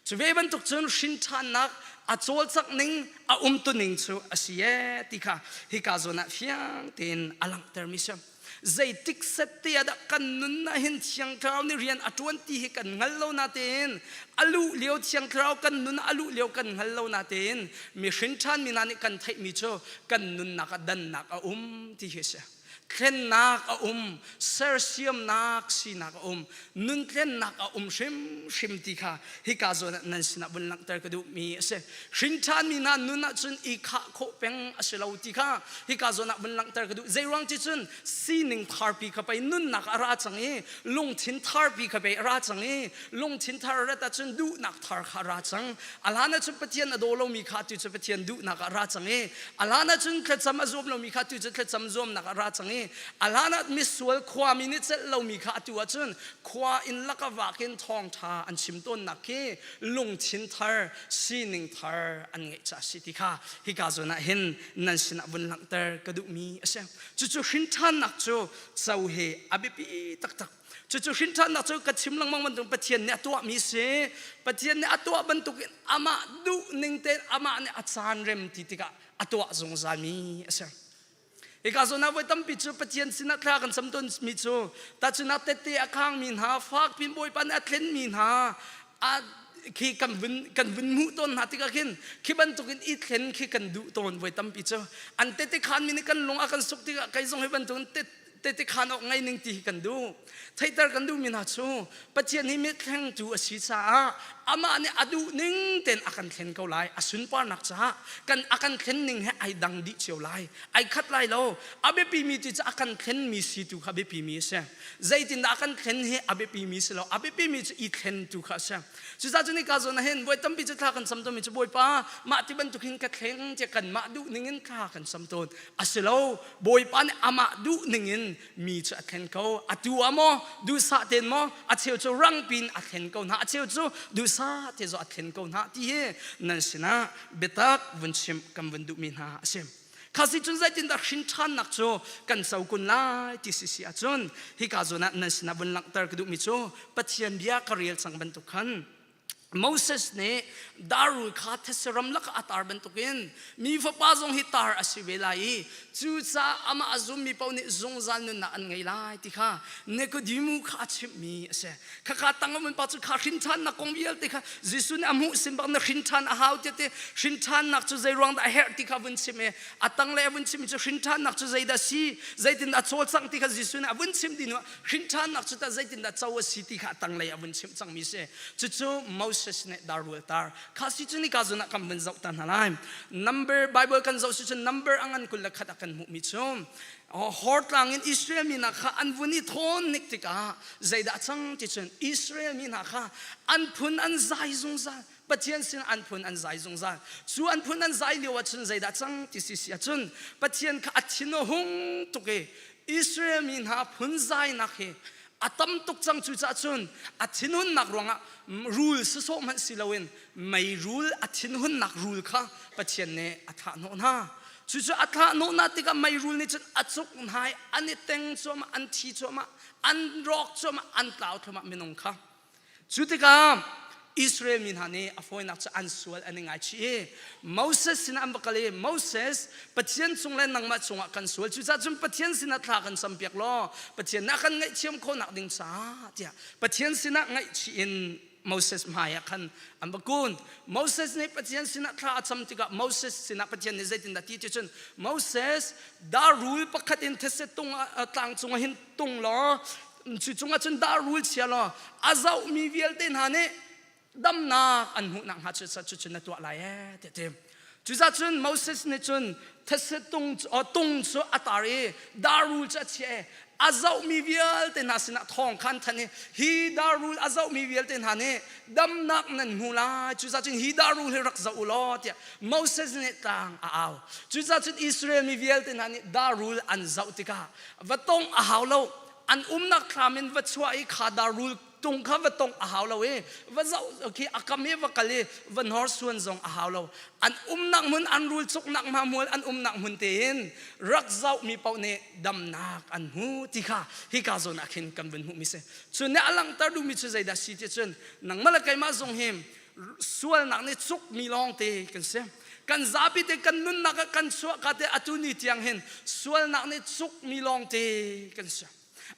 chu ve ban tuk chun shintan nak achol chak ning a tu ning chu asie tikha hika zona fiang ten alang termisam zai tik sette ada kan nun na hin chiang kraw ni rian atwan ti hi kan ngallo na ten alu leo chiang kraw kan nun alu leo kan ngallo na ten mi shintan mi nani kan thai mi cho kan nun na ka dan na ka ti hi sa khen nak sersium nak si nak nun khen nak shim tikha hika zo nan sina bun lang tar kadu mi se shintan mi na nun na chun I kha kho peng aselo tikha hika zo na bun lang tar kadu zairang chi chun sining tharpi kha pai nun nak ara changi lung thin tharpi kha pai ara changi lung thin thar ra ta chun du nak thar kha ra chang alana chu pathian adolo mi kha tu chu pathian du nak ara changi alana chun khacham azom lo mi kha tu chu khacham zom nak ara changi alana miswal khwa minute lo mi kha tu achun khwa in lakawakin thong tha an chimton nakhe lung chin thar sining thar an ngai cha siti kha hika zona hin nan sina bun lang tar kadu mi ase chu chu shintan nak chu chau he abipi tak tak chu chu shintan nak chu ka chim lang mang man tung pathian ne atwa mi se pathian ne atwa ban tuk ama du ning te ama ne achan rem titika atwa zong zami ase ikaso na voi tampi chu pathian sina thla kan samton mi chu ta chu na tete akhang min ha fak pin boy pan atlen min ha a khi kan vun mu ton ha tika khin khi ban tukin I thlen khi kan du ton voi tampi chu an tete khan min kan long akan suk tika kai zong he ban tun tete khan ok ngai ning ti kan du thaitar kan du min ha chu pathian hi mi thleng tu asi cha ama ne adu ning ten akan thlen ko lai asun par nak cha kan akan thlen ning he ai dang di cheu lai ai khat lai lo abe pi mi ti cha akan thlen mi si tu kha be pi mi se zaitin da akan thlen he abe pi mi se lo abe pi mi i thlen tu kha se chu za chu ni ka zo na hen boi tam pi cha tha kan sam to mi cha boi pa ma ti ban tu khin ka thleng che kan ma du ning in kha kan sam ton asilo boi pa ne ama du ning in mi cha thlen ko atu amo du sa ten mo a cheu chu rang pin a thlen ko na a cheu chu du sa te zo a thlen ko na ti he nan sina betak vunchim kam vandu min ha asem kasi chun zai tin da shin chan nak cho kan sau kun lai ti si si a chun hi ka zo na nan sina bun lang tar ku du mi cho pathian bia ka riel sang ban tu khan Moses ne darul kha thesaram lak atar ban tukin mi fa pa zong hitar asivelai chu cha ama azum mi pau ne zong zan nu na an ngai lai ti kha ne ko dimu kha chim mi ase kha kha tangam pa chu kha rin than na kong bial ti kha jisun amu sim bang na rin than a hau te te rin than nak chu zai rong da her ti kha bun sim e atang le bun sim chu rin than nak chu zai da si zai tin da chol sang ti kha jisun a bun sim din rin than nak chu ta zai tin da chaw si ti kha tang le bun sim chang mi se chu Moses ne darul tar kasi chuni ka zuna kam ben zau tan halai number Bible kan zau chu number angan kul la khat akan mu mi chum hort lang in Israel mi na kha an vuni thon nik tika zaida chang ti chun Israel mi na kha an phun an zai zung za pathian sin an phun an zai zung za chu an phun an zai lewa chun zaida chang ti si sia chun pathian kha athino hung tuke Israel mi na phun zai na khe atam tuk chang chu cha chun athin hun nak ronga rule so man silawin mai rule athin hun nak rule kha pathian ne atha no na chu chu atha no na tika mai rule ni chun achuk nai ani teng choma an thi choma an rock choma an tlau thoma minong kha chu tika Israel min hane afoi nak cha ansual ani ngai chi Moses sin ambakale Moses pathian chungla nangma chunga kan sual chu cha chum pathian sin athla kan sampiak lo pathian na kan ngai chiam kho nak ding cha tia pathian sin ngai chi in Moses maya kan ambakun Moses ne pathian sin athla cham tika Moses sin pathian ne zaitin da ti chun Moses da rule pakhat in these tung tang chunga hin tung lo chu chunga chun da rule chia lo azau mi vial ten hane dam na an hu nang ha chu sa chu na to la ye te te chu za chun Moses ne chun thase tung chu atari darul cha che azau mi vial te na sina thong khan thane hi darul azau mi vial te hane dam nak nan hu la chu za chun hi darul he rak za ulo te Moses ne tang aw chu za chun Israel mi vial te hane darul an zau tika watong a haw lo an nak khamin wa chua I kha darul tung kha va tong a haw lo e va zau ki akame va kale van hor suan zong a haw lo an nak mun an rul chuk nak ma mol an nak mun ten rak zau mi pau ne dam nak an hu ti kha hi ka zo na khin kan ben hu mi se chu ne alang tar du mi chu zai da si te chun nang mala kai ma zong hem sual nak ne chuk mi long te kan se kan zapi te kan nun nak kan chua ka te atuni tiang hen sual nak ne chuk mi long te kan se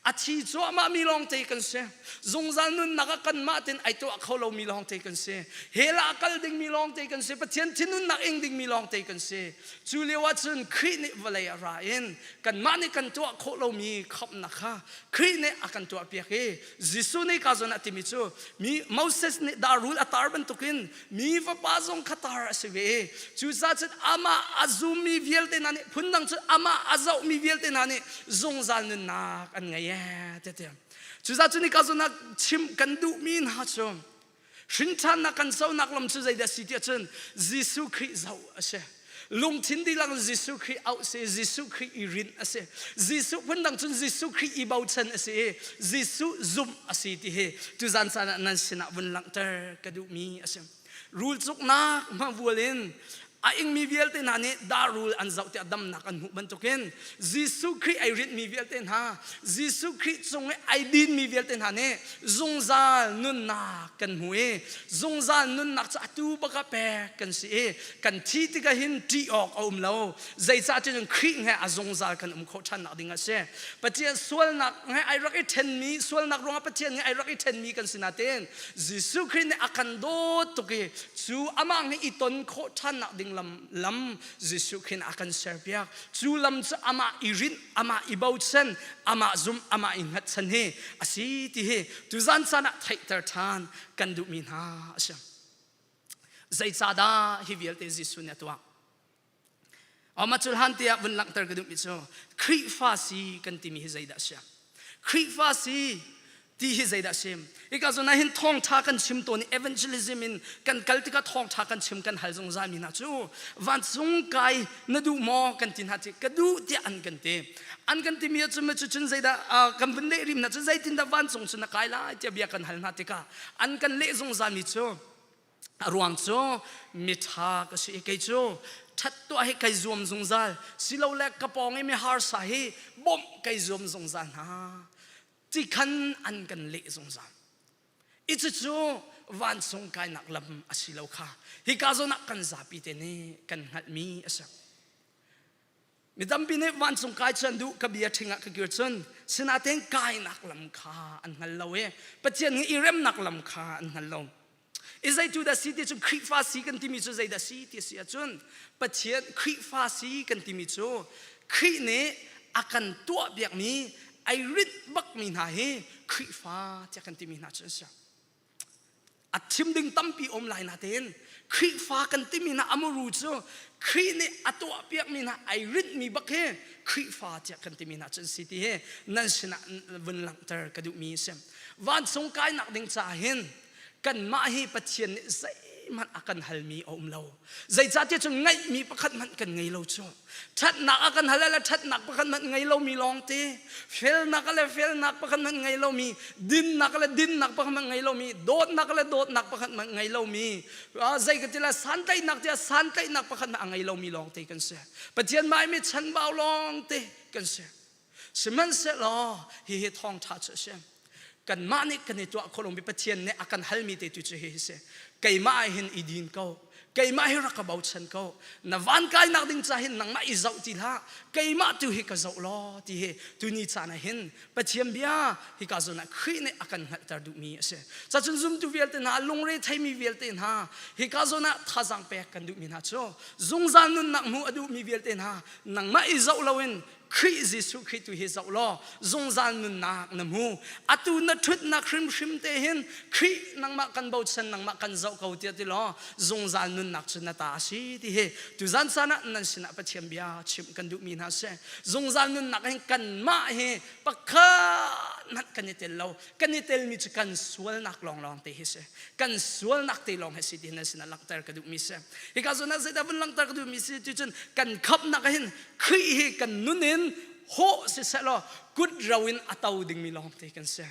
achi cho ma mi long te kan se zong zan nun naka kan ma ten ai to akholo mi long te kan se hela kal ding mi long te kan se pathian thinun nak eng ding mi long te kan se chu le wa chun khri ne valai ra in kan ma ne kan to akholo mi khap na kha khri ne akan to apia ke jisu ne ka zona ti mi chu mi Moses ne darul atar ban tukin mi va pa zong khatar asve chu sa chat ama azum mi viel te na ne phundang chu ama azau mi viel te na ne zong zan nun nak an ngai te te chu za chu ni ka zo na chim kan du min ha chom shin chan na kan so nak lam chu zai da si ti chen Jisu Christ zau ase lung thin di lang Jisu Christ out se Jisu Christ irin ase Jisu phundang chun Jisu Christ I bau chen ase Jisu zum ase ti he tu zan san nan sina bun lang ter ka du mi ase rule chuk na ma vualin aing mi vial ten hane darul an zau te adam nak an hu ban token Jisu Christ ai rit mi vial ten ha Jisu Christ song ai din mi vial ten hane zongzal nun nak kan hue zongzal nun nak cha tu ba ka pe kan si kan thi ti ka hin ti ok lo zai cha chen Christ he a zongzal kan kho chan nak dinga se pathian sual nak ngai ai rak I ten mi sual nak ronga pathian ngai ai rak I ten mi kan sinaten Jisu Christ ne akan do to ke chu amang I ton kho chan nak ding lam Jesu khin akan serpiak chu lam cha ama irin ama ibau chen ama zum ama ingat chan he asi ti he tu zan sana thai tar than kan du min ha asam zai sada hi vialte Jesu ne tua ama chul han tia bun lang tar ka du mi cho khri fa si kan ti mi zai da sha khri fa si ti hi zai da sim ikazo na hin thong tha kan chim to ni evangelism in kan kaltika thong tha kan chim kan hal jong za mi na chu van chung kai na du mo kan tin ha ti ka du ti an kan ti mi chu ma chu chun zai da kan bun le rim na chu zai tin da van chung chu na kai la ti bia kan hal na ti ka an kan le jong za mi chu ruang chu mi tha ka si kai chu that to he kai zum jong zal silo le ka pong e mi har sa hi bom kai zum jong za na chỉ khăn ăn cần lệ dùng giảm ít chút van song cái nặc lâm asilau kha hi ka zo nak kan zapi te ne kan hat mi asa mi dam pine van song kai chan du ka bia thinga ka gyur chun sina teng kai nak lam kha an hal lawe pathian ngi irem nak lam kha an hal lo izai tu da city chu khri fa si kan ti mi chu zai da city si chun pathian khri fa si kan ti mi chu khri ne akan tua biak mi ai rit bak mi na he khri fa cha kan ti mi na chu sha at chim ding tampi om lai na ten khri fa kan ti mi na amuru chu khri ne atwa piak mi na ai rit mi bak he khri fa cha kan ti mi na chu si ti he nan sina vun lang tar ka du mi sem van song kai nak ding cha hen kan ma hi pathian zai man akan halmi om lo zai cha ti chu ngai mi pakhat man kan ngai lo chu that nak akan halala that nak pakhat man ngai lo mi long te fel nak pakhat man ngai lo mi din nak pakhat man ngai lo mi dot nak pakhat man ngai lo mi zai ka tila santai nak pakhat man ngai lo mi long te kan se pathian mai mi chan bao long te kan se seman se lo hi thong tha chu se kan ma ni kan ni to kholong bi pathian ne akan halmi te tu chu hi se kai ma hin idin ko kai ma hi rakabau chan ko na van kai nak ding cha hin nang ma izau ti la kai ma tu hi ka zau lo ti he tu ni cha na hin pathian bia hi ka zo na khri ne akan ngal tar du mi ase cha chun zum tu vel te na long re thai mi vel te na hi ka zo na thajang pe kan du mi na cho zung zan nun nak mu adu mi vel te na nang ma izau loin khri Jesu khri tu hi zau lo zung zan nun nak na mu atu na thut na khrim te hin khri nang ma kan bau chan nang ma kan zau kau ti ti lo zung zan nun nak chun na ta si ti he tu zan sana nan sina pathiam bia chim kan du mi na se zung zan nun nak hin kan ma he pakha nat kan tel lo kan tel mi chu kan sual nak long te he se kan sual nak te long he si ti na sina lak tar ka du mi se he ka zo na se da bun lang tar ka du mi se ti chun kan khap nak hin khri he kan nunin ho se se lo good rawin atau ding mi long te kan se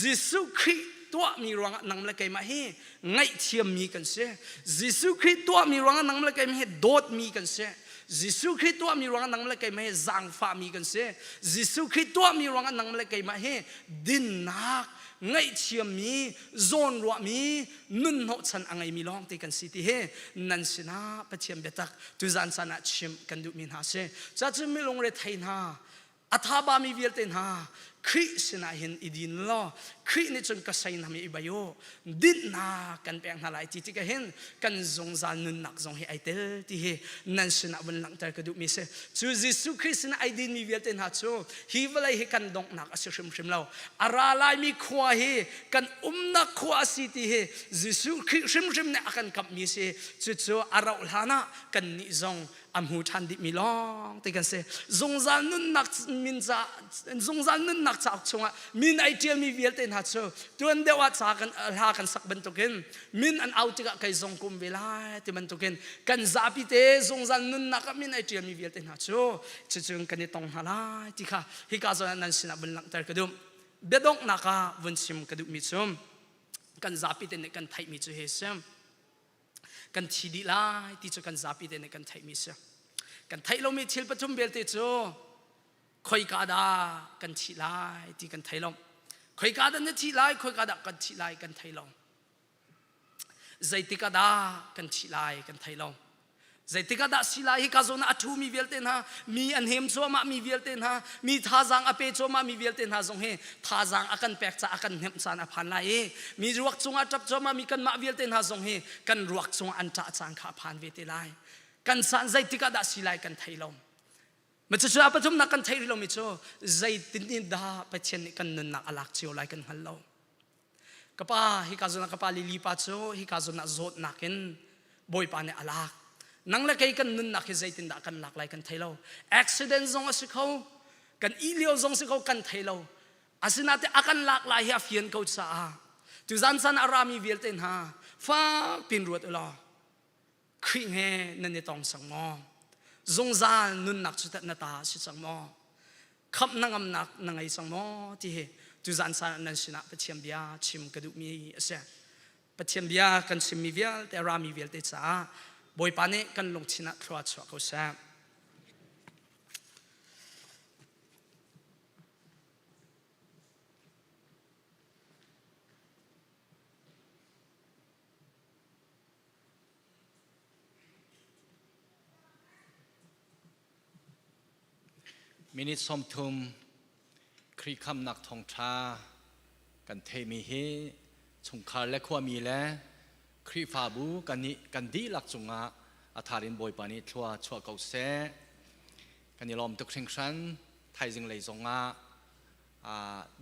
Jesu khri tua mi rong nang la kai ma he ngai thiam mi kan se Jesu khri tua mi rong nang la kai ma he dot mi kan se Jesu khri tua mi rong nang la kai ma he zang fa mi kan se Jesu khri tua mi rong nang la kai ma he din nak ngai thiam mi zon ro mi nun ho chan angai mi long te kan si ti he nan sina pathiam betak tu zan sana chim kan du min ha se cha chim mi long re thain ha athaba mi vel ten ha khri sina hin idin lo khri ni chun ka sai na mi ibayo din na kan peng halai ti ti ka hen kan zong zan nun nak zong hi ai tel ti he nan sina bun lang tar ka du mi se chu Jesu Christ na ai din mi vel ten ha chu hi valai he kan dong nak a shim lo ara lai mi khwa he kan na khwa si ti he Jesu Christ shim ne akan kap mi se chu ara ulhana kan ni zong amhu than di mi long te kan se zong zan nun nak min za zong zan nun nak chak chunga min ai tial mi vel ten ha chu tuan de wa cha kan ha kan sak ban token min an out ka kai zong kum vela ti man token kan zapi te zong zan nun nak min ai tial mi vel ten ha chu chung kan ni tong hala ti kha hi ka zo nan sina bun lang tar ka dum bedong naka vun sim ka du mi chum kan zapi te ne kan thai mi chu he sam kan thidi lai ti chu kan zapi te ne kan thai mi sa kan thai lo mi thil pathum bel te chu khoi ka da kan thi lai ti kan thai lo khoi ka da ne thi lai khoi ka da kan thi lai kan thai lo zai ti ka da kan thi lai kan thai lo zai ti ka da si lai hi ka zo na athu mi vel te na mi an hem cho ma mi vel te na mi tha jang ape cho ma mi vel te na zong he tha jang akan pek cha akan hem chan a phan lai mi ruak chunga tap cho ma mi kan ma vel te na zong he kan ruak chung an cha chang kha phan ve te lai กันสันใจติกาดาสิไลกันไทยลมมันจะช่วยปฐมนักกันไทยลมมิโชใจตินิดาไปเช่นกันนุนนักอลักเชียวไลกันฮัลโหลกป้าฮิกาจุนักป้าลิลีปัจโจฮิกาจุนักโจดนักเห็นบอยปานอลักนังเล็กกันนุนนักใจตินดากันหลักไลกันไทยลมอุบิเหตุจงอาศัยเขากันอีเลียวจงสิเขากันไทยลมอาศัยนัดอากันหลักไลเฮียฟินเขาจ้าตุจันสันอารามีเวลเตนฮาฟ้าปินรวดอุลาคริงเฮนันนี่ต้องสังมอจงจานนุนนักชุดนาตาสิสังมอขับนังอำนักนังไอสังมอที่เฮตุจันสันนันสินะปะเทียมเบียชิมกระดูมีเสียปะเทียมเบียกันชิมมีเวลแต่รามีเวลเตจ้าบอยปานเนกันลงชินะทวัชเขาเสียมินิสมทุมครีคำนักทองชากันเทมีเฮชงคาและขวามีและครีฟาบูกันนี้กันดีหลักจงอาอาธารินบอยปานิชัวเกาเสกันนี้ลอมตุกเชิงชันไทยจึงเลยจงอา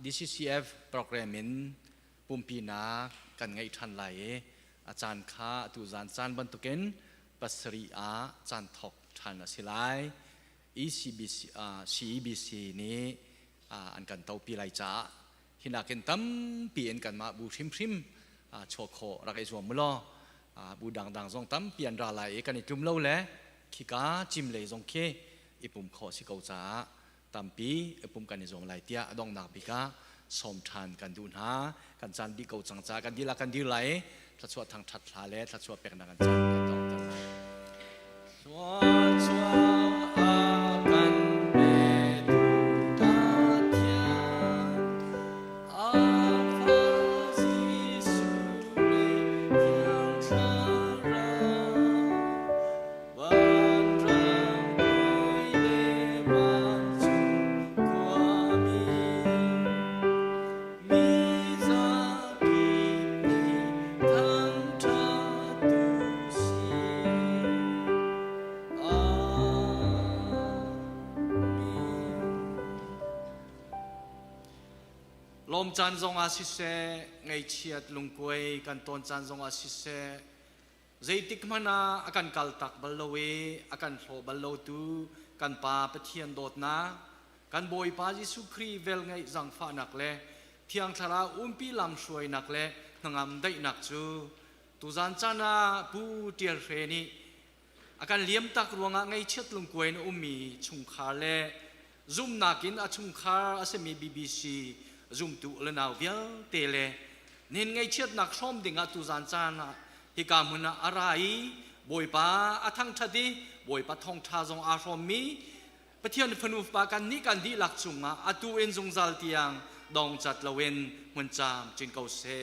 DCCF โปรแกรมินปุ่มปีนากันไงทันไหลอาจารย์ข้าตุจานจานบรรทุกินปัสรีอาจานทอกทันสิไลCEBC นี้อันกันเตาปีไรจ้าหินาเกินตั้มปีอันกันมาบูชิมโชโครักไอจวมมุลอบูดังจงตั้มเปลี่ยนราลายกันจุ่มเล่าแหละขี้กาจิมเลยจงเคอีปุ่มขอสิเกาจ้าตั้มปีอีปุ่มกันในจงไหลเตียดองนักบิกาสมทานกันดูนหากันจานบิเกาจังจ้ากันดีละกันดีไหลทัดชัวทางทัดลาเล่ทัดชัวเป็กนักกันจานกันต้องชัวลมจันทร์ทรงอาศิเสไงเชียดลุงกวยกันตอนจันทร์ทรงอาศิเสใจติกมานาอาการกัลตักบัลโลเวอาการโผบัลโลตูกันปาปะเทียนโดดนากันบอยปาจิสุครีเวลไงจังฟ้านักเล่เทียงทาราปีลำช่วยนักเล่นงามได้นักจูตุจันจานาปูเตียร์เรนีอาการเลี้ยมตักรวงไงเชียดลุงกวยนมีชุงคาเล่ซุ่มนักินอาชุงคาอาเซมี BBC zoom tu le nau vial tele nin ngai chet nak som dinga tu zan chana hi ka muna arai boi pa athang thadi boi pa thong tha jong a rom mi pathian phanu pa kan ni kan di lak chunga atu en jong zal tiang dong chat lawen mun cham chin kau se